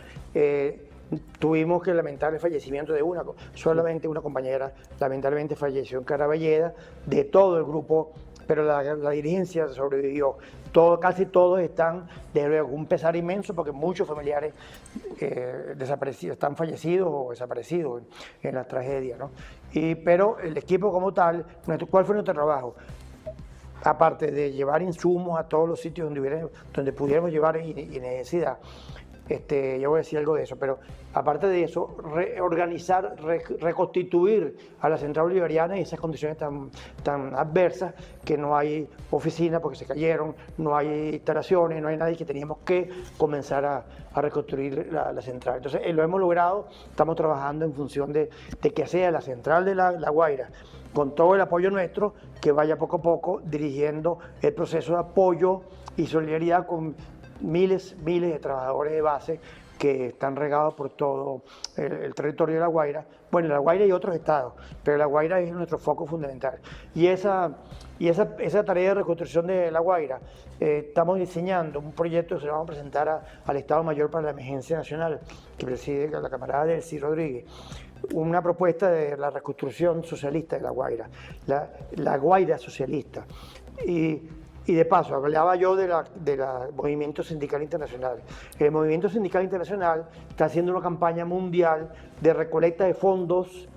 Tuvimos que lamentar el fallecimiento de solamente una compañera, lamentablemente falleció en Caraballeda, de todo el grupo, pero la dirigencia sobrevivió. Casi todos están, desde luego, un pesar inmenso, porque muchos familiares desaparecidos, están fallecidos o desaparecidos en la tragedia, ¿no? Pero el equipo como tal, ¿cuál fue nuestro trabajo? aparte de llevar insumos a todos los sitios donde pudiéramos llevar y necesidad, yo voy a decir algo de eso, pero aparte de eso, reorganizar, reconstituir a la Central Bolivariana en esas condiciones tan adversas, que no hay oficina porque se cayeron, no hay instalaciones, no hay nadie, que teníamos que comenzar a reconstruir la central. Entonces, lo hemos logrado, estamos trabajando en función de que sea la Central de La Guaira, con todo el apoyo nuestro, que vaya poco a poco dirigiendo el proceso de apoyo y solidaridad con miles de trabajadores de base que están regados por todo el territorio de La Guaira. Bueno, La Guaira y otros estados, pero La Guaira es nuestro foco fundamental. Y esa tarea de reconstrucción de La Guaira, estamos diseñando un proyecto que se lo vamos a presentar al Estado Mayor para la Emergencia Nacional, que preside la camarada Delcy Rodríguez. Una propuesta de la reconstrucción socialista de La Guaira, la Guaira socialista. Y de paso, hablaba yo del Movimiento Sindical Internacional. El Movimiento Sindical Internacional está haciendo una campaña mundial de recolecta de fondos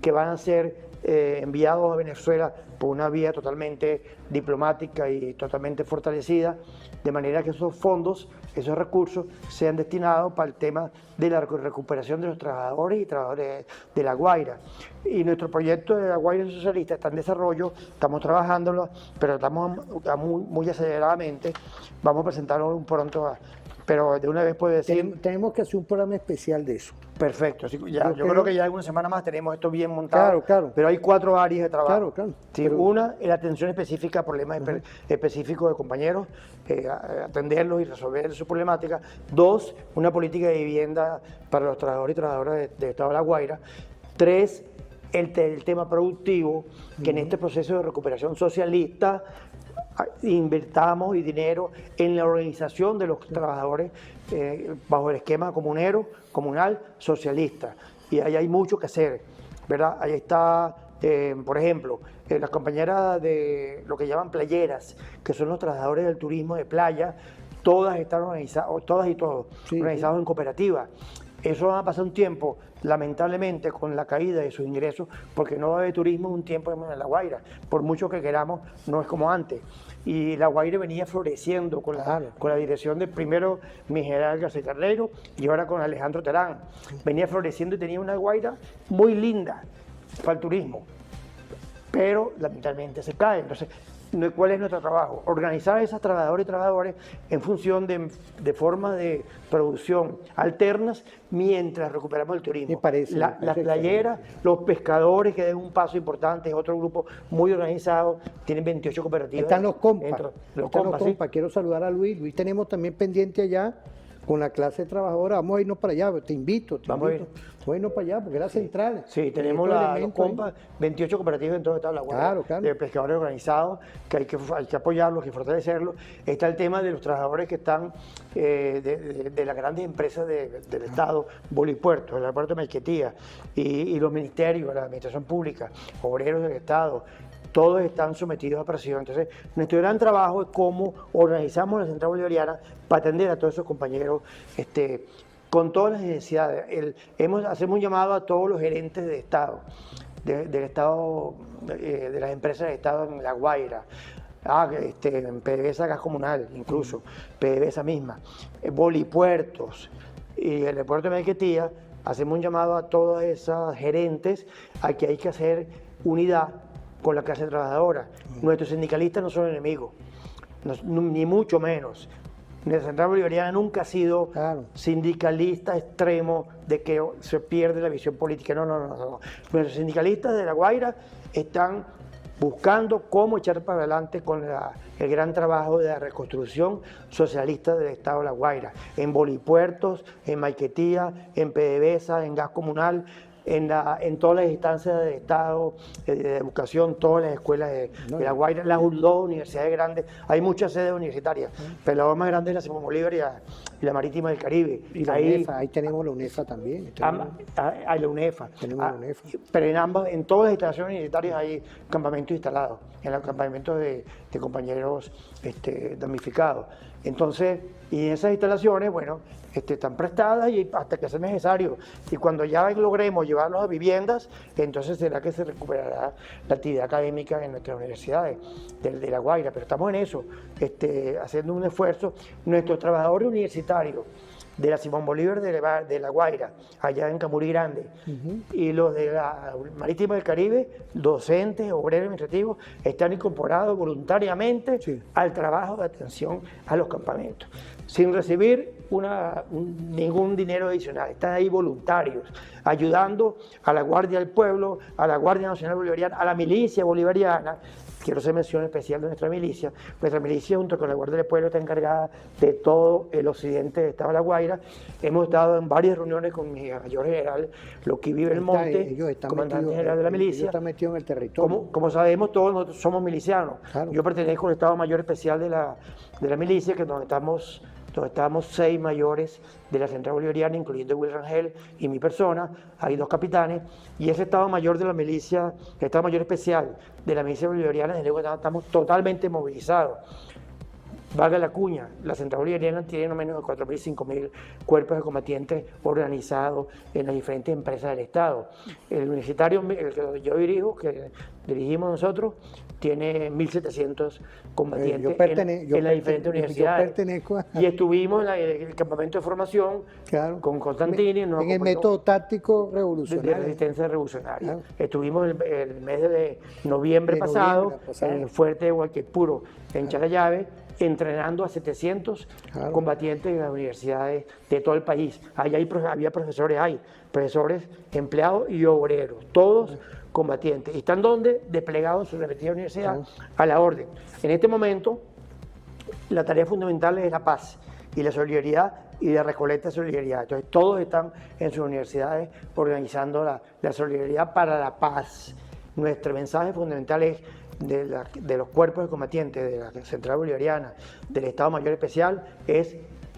que van a ser enviados a Venezuela por una vía totalmente diplomática y totalmente fortalecida, de manera que esos fondos, esos recursos, sean destinados para el tema de la recuperación de los trabajadores y trabajadoras de La Guaira. Y nuestro proyecto de La Guaira Socialista está en desarrollo, estamos trabajándolo, pero estamos muy aceleradamente. Vamos a presentarlo pronto, pero de una vez puedo decir... Tenemos que hacer un programa especial de eso. Perfecto, yo creo que ya alguna semana más tenemos esto bien montado, claro. Pero hay 4 áreas de trabajo. Claro. Sí, Pero... una es la atención específica a problemas específicos de compañeros, atenderlos y resolver su problemática. 2, una política de vivienda para los trabajadores y trabajadoras del Estado de La Guaira. 3, el tema productivo, que en este proceso de recuperación socialista invertamos y dinero en la organización de los trabajadores bajo el esquema comunal, socialista. Y ahí hay mucho que hacer, ¿verdad? Ahí está, por ejemplo, las compañeras de lo que llaman playeras, que son los trabajadores del turismo de playa, todas están organizadas, todas y todos, organizados en cooperativas. Eso va a pasar un tiempo, lamentablemente, con la caída de sus ingresos, porque no va a haber turismo un tiempo en La Guaira. Por mucho que queramos, no es como antes. Y La Guaira venía floreciendo con la dirección de primero mi general García Carrero y ahora con Alejandro Terán. Venía floreciendo y tenía una Guaira muy linda para el turismo, pero lamentablemente se cae. Entonces, ¿cuál es nuestro trabajo? Organizar a esas trabajadoras y trabajadores en función de formas de producción alternas mientras recuperamos el turismo. Me parece las playeras, los pescadores, que den un paso importante, es otro grupo muy organizado, tienen 28 cooperativas. Están los compas. Los compas. Quiero saludar a Luis. Luis, tenemos también pendiente allá con la clase trabajadora. Vamos a irnos para allá, te invito. Vamos a irnos para allá, porque es la central. Sí, tenemos los compas, 28 cooperativas en todo el estado de La Guaira, claro. de pescadores organizados, que hay que apoyarlos, hay que fortalecerlos. Está el tema de los trabajadores que están de las grandes empresas del estado, Bolipuerto, el aeropuerto de Maiquetía, y los ministerios, la administración pública, obreros del estado. Todos están sometidos a presión. Entonces, nuestro gran trabajo es cómo organizamos la Central Bolivariana para atender a todos esos compañeros con todas las necesidades. Hacemos un llamado a todos los gerentes de Estado, del Estado, de las empresas de Estado en La Guaira, en PDVSA Gas Comunal, incluso, PDVSA misma, Bolipuertos y el aeropuerto de Maiquetía. Hacemos un llamado a todas esas gerentes a que hay que hacer unidad con la clase trabajadora. Nuestros sindicalistas no son enemigos, ni mucho menos. La Central Bolivariana nunca ha sido sindicalista extremo de que se pierde la visión política. No. Nuestros sindicalistas de La Guaira están buscando cómo echar para adelante con el gran trabajo de la reconstrucción socialista del Estado de La Guaira, en Bolipuertos, en Maiquetía, en PDVSA, en Gas Comunal, en todas las instancias del Estado, de educación, todas las escuelas de La Guaira, las 2 universidades grandes. Hay muchas sedes universitarias, pero la más grande es la Simón Bolívar y la Marítima del Caribe. Y la UNEFA, ahí tenemos la UNEFA también. Hay la UNEFA. Tenemos la UNEFA. Pero en todas las instalaciones universitarias hay campamentos instalados, en los campamentos de compañeros compañeros damnificados. Entonces, y esas instalaciones, bueno, están prestadas y hasta que sea necesario. Y cuando ya logremos llevarlos a viviendas, entonces será que se recuperará la actividad académica en nuestras universidades de La Guaira. Pero estamos en eso, haciendo un esfuerzo. Nuestros trabajadores universitarios de la Simón Bolívar de La Guaira, allá en Camurí Grande, y los de la Marítima del Caribe, docentes, obreros administrativos, están incorporados voluntariamente al trabajo de atención a los campamentos, sin recibir ningún dinero adicional. Están ahí voluntarios, ayudando a la Guardia del Pueblo, a la Guardia Nacional Bolivariana, a la milicia bolivariana. Quiero hacer mención especial de nuestra milicia. Nuestra milicia, junto con la Guardia del Pueblo, está encargada de todo el occidente del estado de La Guaira. Hemos estado en varias reuniones con mi mayor general, Loquiví Belmonte, comandante general de la milicia. Ellos están metidos en el territorio. Como sabemos, todos nosotros somos milicianos. Claro. Yo pertenezco al Estado Mayor Especial de la milicia, que donde estamos 6 mayores de la Central Bolivariana, incluyendo Will Rangel y mi persona. Hay 2 capitanes, y ese Estado Mayor de la milicia, el Estado Mayor Especial de la milicia bolivariana, desde luego estamos totalmente movilizados. Valga la cuña, la Central Bolivariana tiene no menos de 4.000, 5.000 cuerpos de combatientes organizados en las diferentes empresas del Estado. El universitario, el que yo dirijo, que dirigimos nosotros, tiene 1.700 combatientes en las diferentes universidades. Y estuvimos en el campamento de formación con Constantini. En el método táctico revolucionario. De resistencia revolucionaria. Estuvimos el mes de noviembre pasado en el fuerte de Hualquipuro, en Charallave, entrenando a 700 combatientes en las universidades de todo el país. Ahí había profesores, empleados y obreros, todos combatientes. ¿Y están donde? Desplegados en su respectiva universidad a la orden. En este momento, la tarea fundamental es la paz y la solidaridad y la recolecta de solidaridad. Entonces, todos están en sus universidades organizando la solidaridad para la paz. Nuestro mensaje fundamental es de los cuerpos de combatientes de la Central Bolivariana, del Estado Mayor Especial, es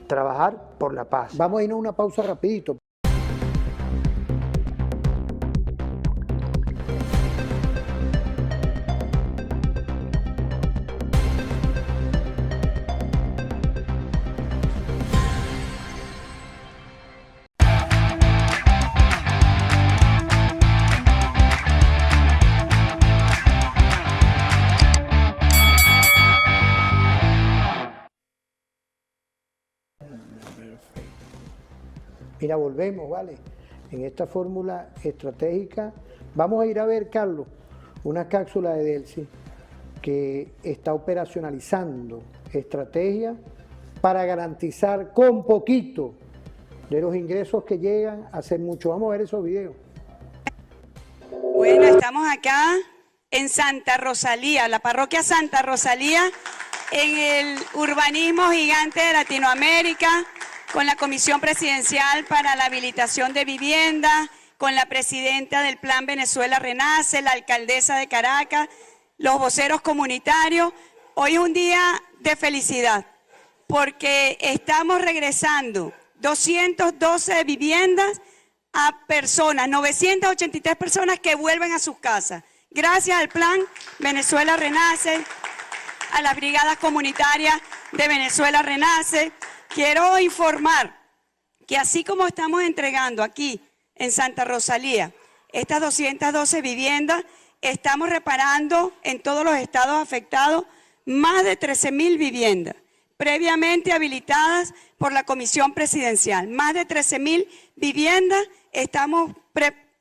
trabajar por la paz. Vamos a irnos a una pausa rapidito. Mira, volvemos, ¿vale? En esta fórmula estratégica vamos a ir a ver, Carlos, una cápsula de Delcy que está operacionalizando estrategias para garantizar con poquito de los ingresos que llegan a ser mucho. Vamos a ver esos videos. Bueno, estamos acá en Santa Rosalía, la parroquia Santa Rosalía, en el urbanismo gigante de Latinoamérica, con la Comisión Presidencial para la Habilitación de Vivienda, con la presidenta del Plan Venezuela Renace, la alcaldesa de Caracas, los voceros comunitarios. Hoy es un día de felicidad porque estamos regresando 212 viviendas a personas, 983 personas que vuelven a sus casas. Gracias al Plan Venezuela Renace, a las brigadas comunitarias de Venezuela Renace. Quiero informar que así como estamos entregando aquí en Santa Rosalía estas 212 viviendas, estamos reparando en todos los estados afectados más de 13.000 viviendas previamente habilitadas por la Comisión Presidencial. Más de 13.000 viviendas estamos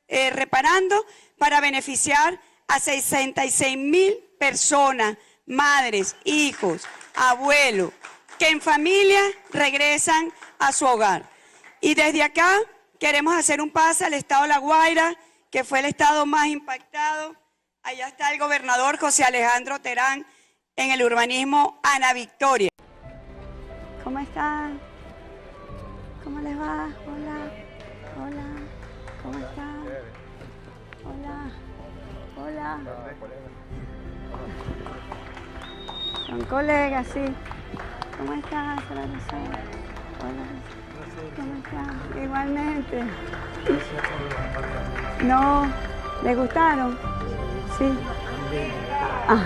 reparando para beneficiar a 66.000 personas, madres, hijos, abuelos, que en familia regresan a su hogar. Y desde acá queremos hacer un pase al estado de La Guaira, que fue el estado más impactado. Allá está el gobernador José Alejandro Terán en el urbanismo Ana Victoria. ¿Cómo están? ¿Cómo les va? Hola, hola, ¿cómo están? Hola, hola. Son colegas, sí. ¿Cómo estás, Sara Rosario? Hola. ¿Cómo estás? Igualmente. No, ¿les gustaron? Sí. Ah.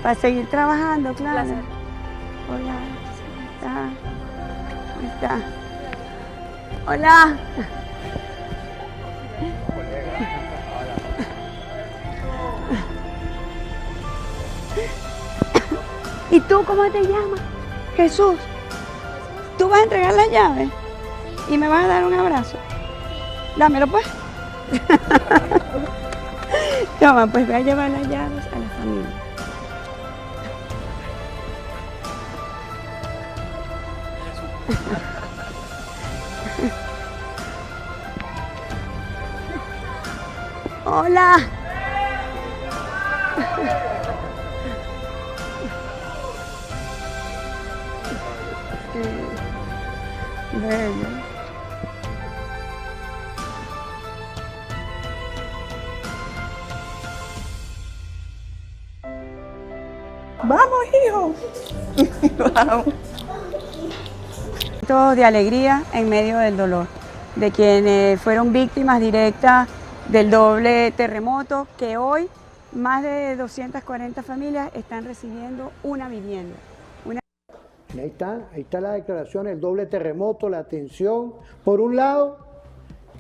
Para seguir trabajando, claro. Placer. Hola, ¿cómo está? Hola. ¿Y tú cómo te llamas? Jesús. ¿Tú vas a entregar las llaves? ¿Y me vas a dar un abrazo? Dámelo pues. Toma, pues voy a llevar las llaves a la familia. Hola. Bueno. Vamos, hijo. Vamos. Todos de alegría en medio del dolor, de quienes fueron víctimas directas del doble terremoto, que hoy más de 240 familias están recibiendo una vivienda. Ahí está la declaración, el doble terremoto, la atención, por un lado,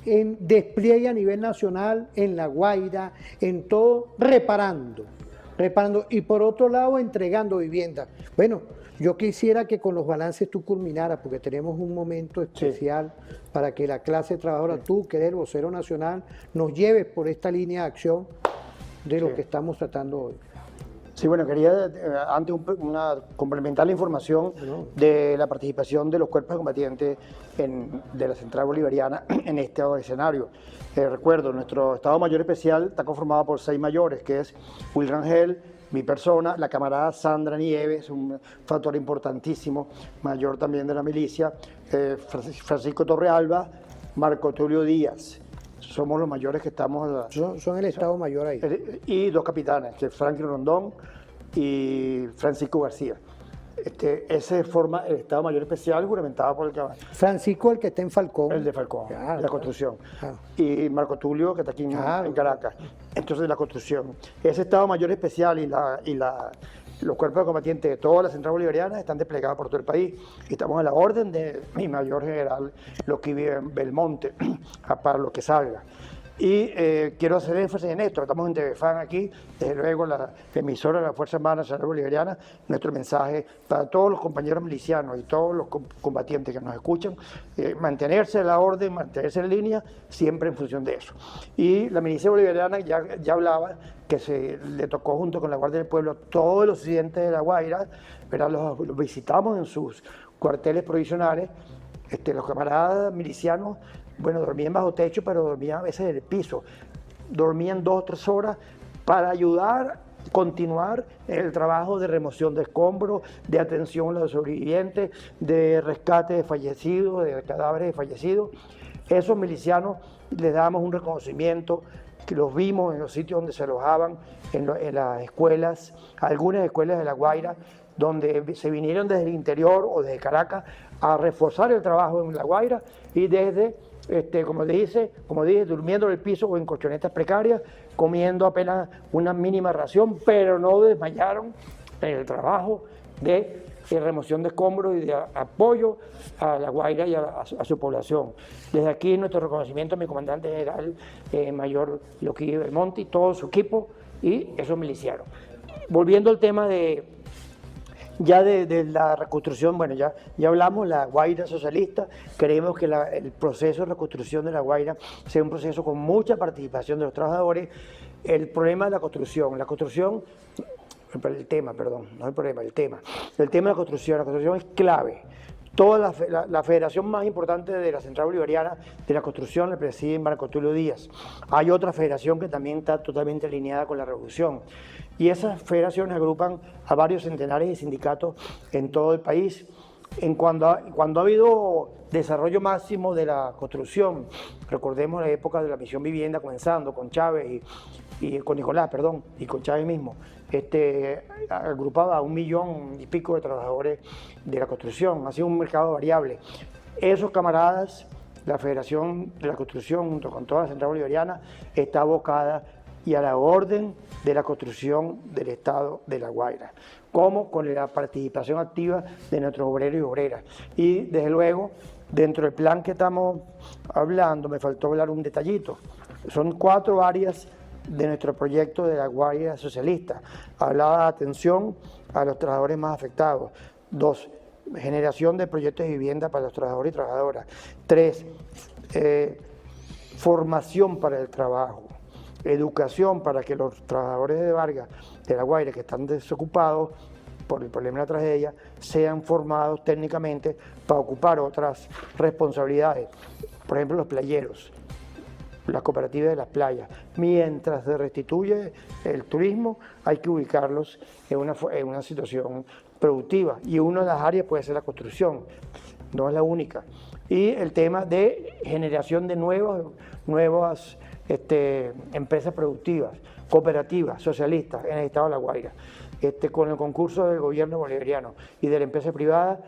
en despliegue a nivel nacional, en La Guaira, en todo, reparando, y por otro lado, entregando viviendas. Bueno, yo quisiera que con los balances tú culminaras, porque tenemos un momento especial para que la clase trabajadora, tú que eres el vocero nacional, nos lleves por esta línea de acción de lo que estamos tratando hoy. Sí, bueno, quería antes complementar la información de la participación de los cuerpos combatientes de la Central Bolivariana en este escenario. Recuerdo, nuestro Estado Mayor Especial está conformado por 6 mayores, que es Will Rangel, mi persona, la camarada Sandra Nieves, un factor importantísimo, mayor también de la milicia, Francisco Torrealba, Marco Tulio Díaz. Somos los mayores que estamos... Son el Estado Mayor ahí. Y 2 capitanes, que es Franklin Rondón y Francisco García. Ese forma el Estado Mayor Especial juramentado por el caballo. Francisco, el que está en Falcón. El de Falcón, claro, la construcción. Claro. Y Marco Tulio, que está aquí en Caracas. Entonces, la construcción. Ese Estado Mayor Especial y los cuerpos de combatientes de toda la Central Bolivariana están desplegados por todo el país. Estamos en la orden de mi mayor general, lo que vive en Belmonte, para lo que salga. Y quiero hacer énfasis en esto, estamos en TVFAN aquí, desde luego la emisora de la Fuerza Armada Nacional Bolivariana, nuestro mensaje para todos los compañeros milicianos y todos los combatientes que nos escuchan, mantenerse en la orden, mantenerse en línea, siempre en función de eso. Y la milicia bolivariana ya hablaba que se le tocó junto con la Guardia del Pueblo a todos los residentes de La Guaira, ¿verdad? Los visitamos en sus cuarteles provisionales, los camaradas milicianos. Bueno, dormían bajo techo, pero dormían a veces en el piso. Dormían 2 o 3 horas para ayudar, continuar el trabajo de remoción de escombros, de atención a los sobrevivientes, de rescate de fallecidos, de cadáveres de fallecidos. Esos milicianos les damos un reconocimiento, que los vimos en los sitios donde se alojaban, en las escuelas, algunas escuelas de La Guaira, donde se vinieron desde el interior o desde Caracas a reforzar el trabajo en La Guaira y desde... como dije, durmiendo en el piso o en colchonetas precarias, comiendo apenas una mínima ración, pero no desmayaron en el trabajo de remoción de escombros y de apoyo a La Guaira y a su población. Desde aquí nuestro reconocimiento a mi comandante general, mayor Loquillo Belmonte y todo su equipo y esos milicianos. Volviendo al tema de la reconstrucción, bueno, ya hablamos, La Guaira socialista, queremos que el proceso de reconstrucción de La Guaira sea un proceso con mucha participación de los trabajadores. El problema de la construcción el tema de la construcción es clave. Toda la federación más importante de la Central Bolivariana de la Construcción la preside Marco Tulio Díaz. Hay otra federación que también está totalmente alineada con la revolución. Y esas federaciones agrupan a varios centenares de sindicatos en todo el país. Cuando ha habido desarrollo máximo de la construcción, recordemos la época de la Misión Vivienda comenzando con Chávez y con Nicolás, y con Chávez mismo, agrupaba a 1,000,000 y pico de trabajadores de la construcción. Ha sido un mercado variable. Esos camaradas, la Federación de la Construcción, junto con toda la Central Bolivariana, está abocada y a la orden de la construcción del Estado de La Guaira, como con la participación activa de nuestros obreros y obreras. Y desde luego, dentro del plan que estamos hablando, me faltó hablar un detallito. Son 4 áreas de nuestro proyecto de La Guaira Socialista. Hablaba de atención a los trabajadores más afectados. 2, generación de proyectos de vivienda para los trabajadores y trabajadoras. 3, formación para el trabajo. Educación para que los trabajadores de Vargas, de La Guaira, que están desocupados por el problema de la tragedia, sean formados técnicamente para ocupar otras responsabilidades. Por ejemplo, los playeros, las cooperativas de las playas. Mientras se restituye el turismo, hay que ubicarlos en una situación productiva. Y una de las áreas puede ser la construcción, no es la única. Y el tema de generación de nuevas empresas productivas, cooperativas, socialistas en el Estado de La Guaira, con el concurso del gobierno bolivariano y de la empresa privada,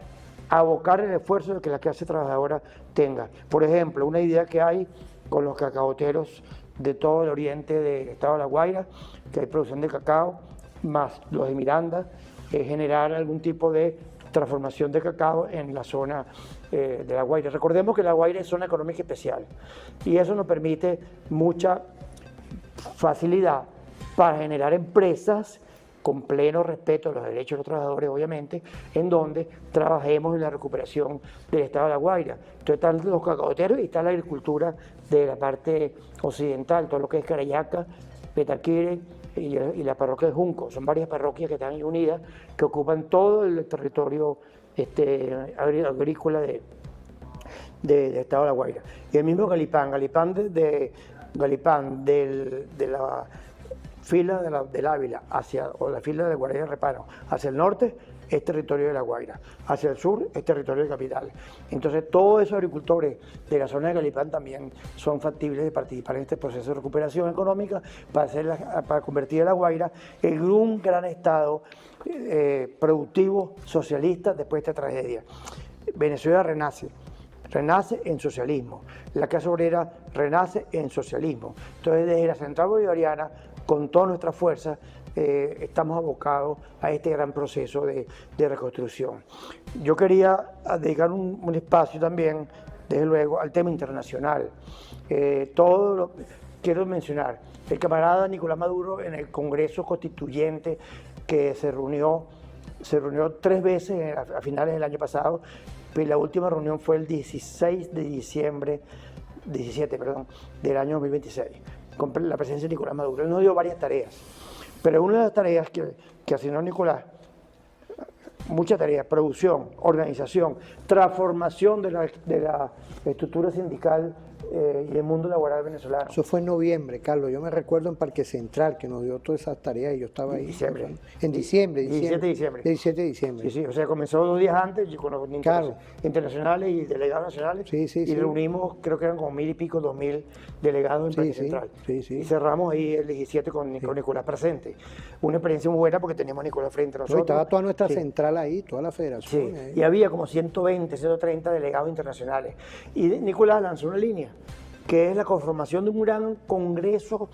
abocar el esfuerzo de que la clase trabajadora tenga. Por ejemplo, una idea que hay con los cacaoteros de todo el oriente del Estado de La Guaira, que hay producción de cacao, más los de Miranda, generar algún tipo de transformación de cacao en la zona de La Guaira. Recordemos que La Guaira es zona económica especial y eso nos permite mucha facilidad para generar empresas con pleno respeto a los derechos de los trabajadores, obviamente, en donde trabajemos en la recuperación del Estado de La Guaira. Entonces están los cacaoteros y está la agricultura de la parte occidental, todo lo que es Carayaca, Petaquire y la parroquia de Junco. Son varias parroquias que están unidas, que ocupan todo el territorio agrícola del Estado de La Guaira. Y el mismo Galipán de la fila del Ávila o la fila de Guardia de Reparo hacia el norte es territorio de La Guaira, hacia el sur es territorio de Capital. Entonces todos esos agricultores de la zona de Galipán también son factibles de participar en este proceso de recuperación económica para convertir a La Guaira en un gran estado productivo socialista después de esta tragedia. Venezuela renace en socialismo, la clase obrera renace en socialismo. Entonces desde la Central Bolivariana, con todas nuestras fuerzas, estamos abocados a este gran proceso de reconstrucción. Yo quería dedicar un espacio también, desde luego, al tema internacional. Quiero mencionar, el camarada Nicolás Maduro en el Congreso Constituyente, que se reunió 3 veces a finales del año pasado, pero la última reunión fue el 17 del año 2026, con la presencia de Nicolás Maduro. Él nos dio varias tareas, pero una de las tareas que asignó Nicolás, muchas tareas: producción, organización, transformación de la estructura sindical y el mundo laboral venezolano. Eso fue en noviembre, Carlos. Yo me recuerdo en Parque Central que nos dio todas esas tareas y yo estaba ahí. En diciembre. 17 de diciembre. 17 de diciembre. Sí, o sea, comenzó 2 días antes con los internacionales y delegados nacionales. Y reunimos, creo que eran como 1.000 y pico, 2.000 delegados en Parque Central. Y cerramos ahí el 17 con Nicolás presente. Una experiencia muy buena porque teníamos a Nicolás frente a nosotros. No, estaba toda nuestra central ahí, toda la federación. Y había como 120, 130 delegados internacionales. Y Nicolás lanzó una línea, que es la conformación de un gran congreso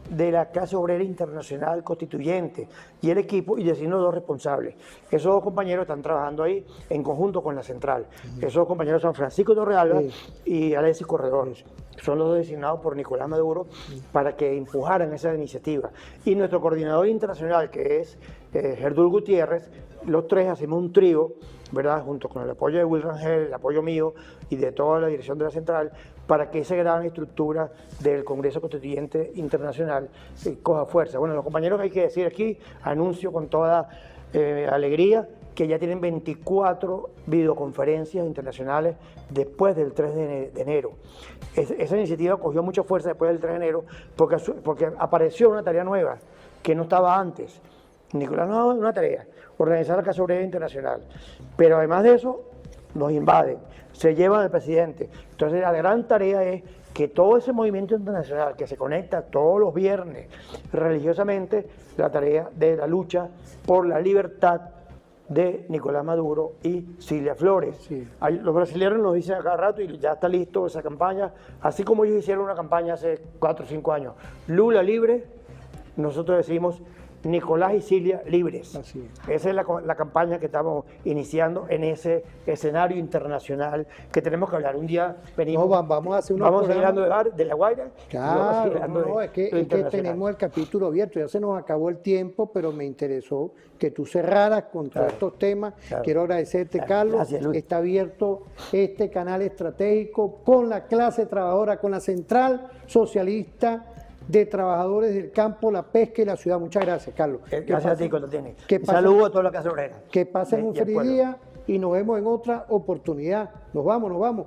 de la clase obrera internacional constituyente y el equipo, y designar 2 responsables. Esos 2 compañeros están trabajando ahí en conjunto con la central. Esos 2 compañeros son Francisco Torrealba y Alexis Corredor. Son los 2 designados por Nicolás Maduro para que empujaran esa iniciativa. Y nuestro coordinador internacional, que es Gerdul Gutiérrez, los 3 hacemos un trío, ¿verdad?, junto con el apoyo de Will Rangel, el apoyo mío y de toda la dirección de la central, para que esa gran estructura del Congreso Constituyente Internacional coja fuerza. Bueno, los compañeros, hay que decir aquí, anuncio con toda alegría que ya tienen 24 videoconferencias internacionales después del 3 de enero. Esa iniciativa cogió mucha fuerza después del 3 de enero porque apareció una tarea nueva que no estaba antes. Nicolás nos ha dado una tarea: organizar la Casa Obrera Internacional. Pero además de eso, nos invaden, se llevan al presidente. Entonces la gran tarea es que todo ese movimiento internacional que se conecta todos los viernes religiosamente, la tarea de la lucha por la libertad de Nicolás Maduro y Cilia Flores. Los brasileños nos dicen a cada rato, y ya está listo esa campaña, así como ellos hicieron una campaña hace 4 o 5 años: Lula libre, nosotros decimos Nicolás y Cilia libres. Así es. Esa es la campaña que estamos iniciando en ese escenario internacional que tenemos que hablar. Un día venimos, No, vamos a hacer unos vamos a seguir programas. hablando de La Guaira. y vamos a Claro, seguir hablando no, de es que lo internacional. tenemos el capítulo abierto, ya se nos acabó el tiempo, pero me interesó que tú cerraras con todos estos temas. Claro. Quiero agradecerte, Claro, Carlos. gracias, Luis. Está abierto este canal estratégico con la clase trabajadora, con la Central Socialista de Trabajadores del Campo, la Pesca y la Ciudad. Muchas gracias, Carlos. Gracias a ti, cuando tienes. que Un pasen- saludo a toda la Casa Obrera. Que pasen un Y al feliz pueblo. día y nos vemos en otra oportunidad. Nos vamos, nos vamos.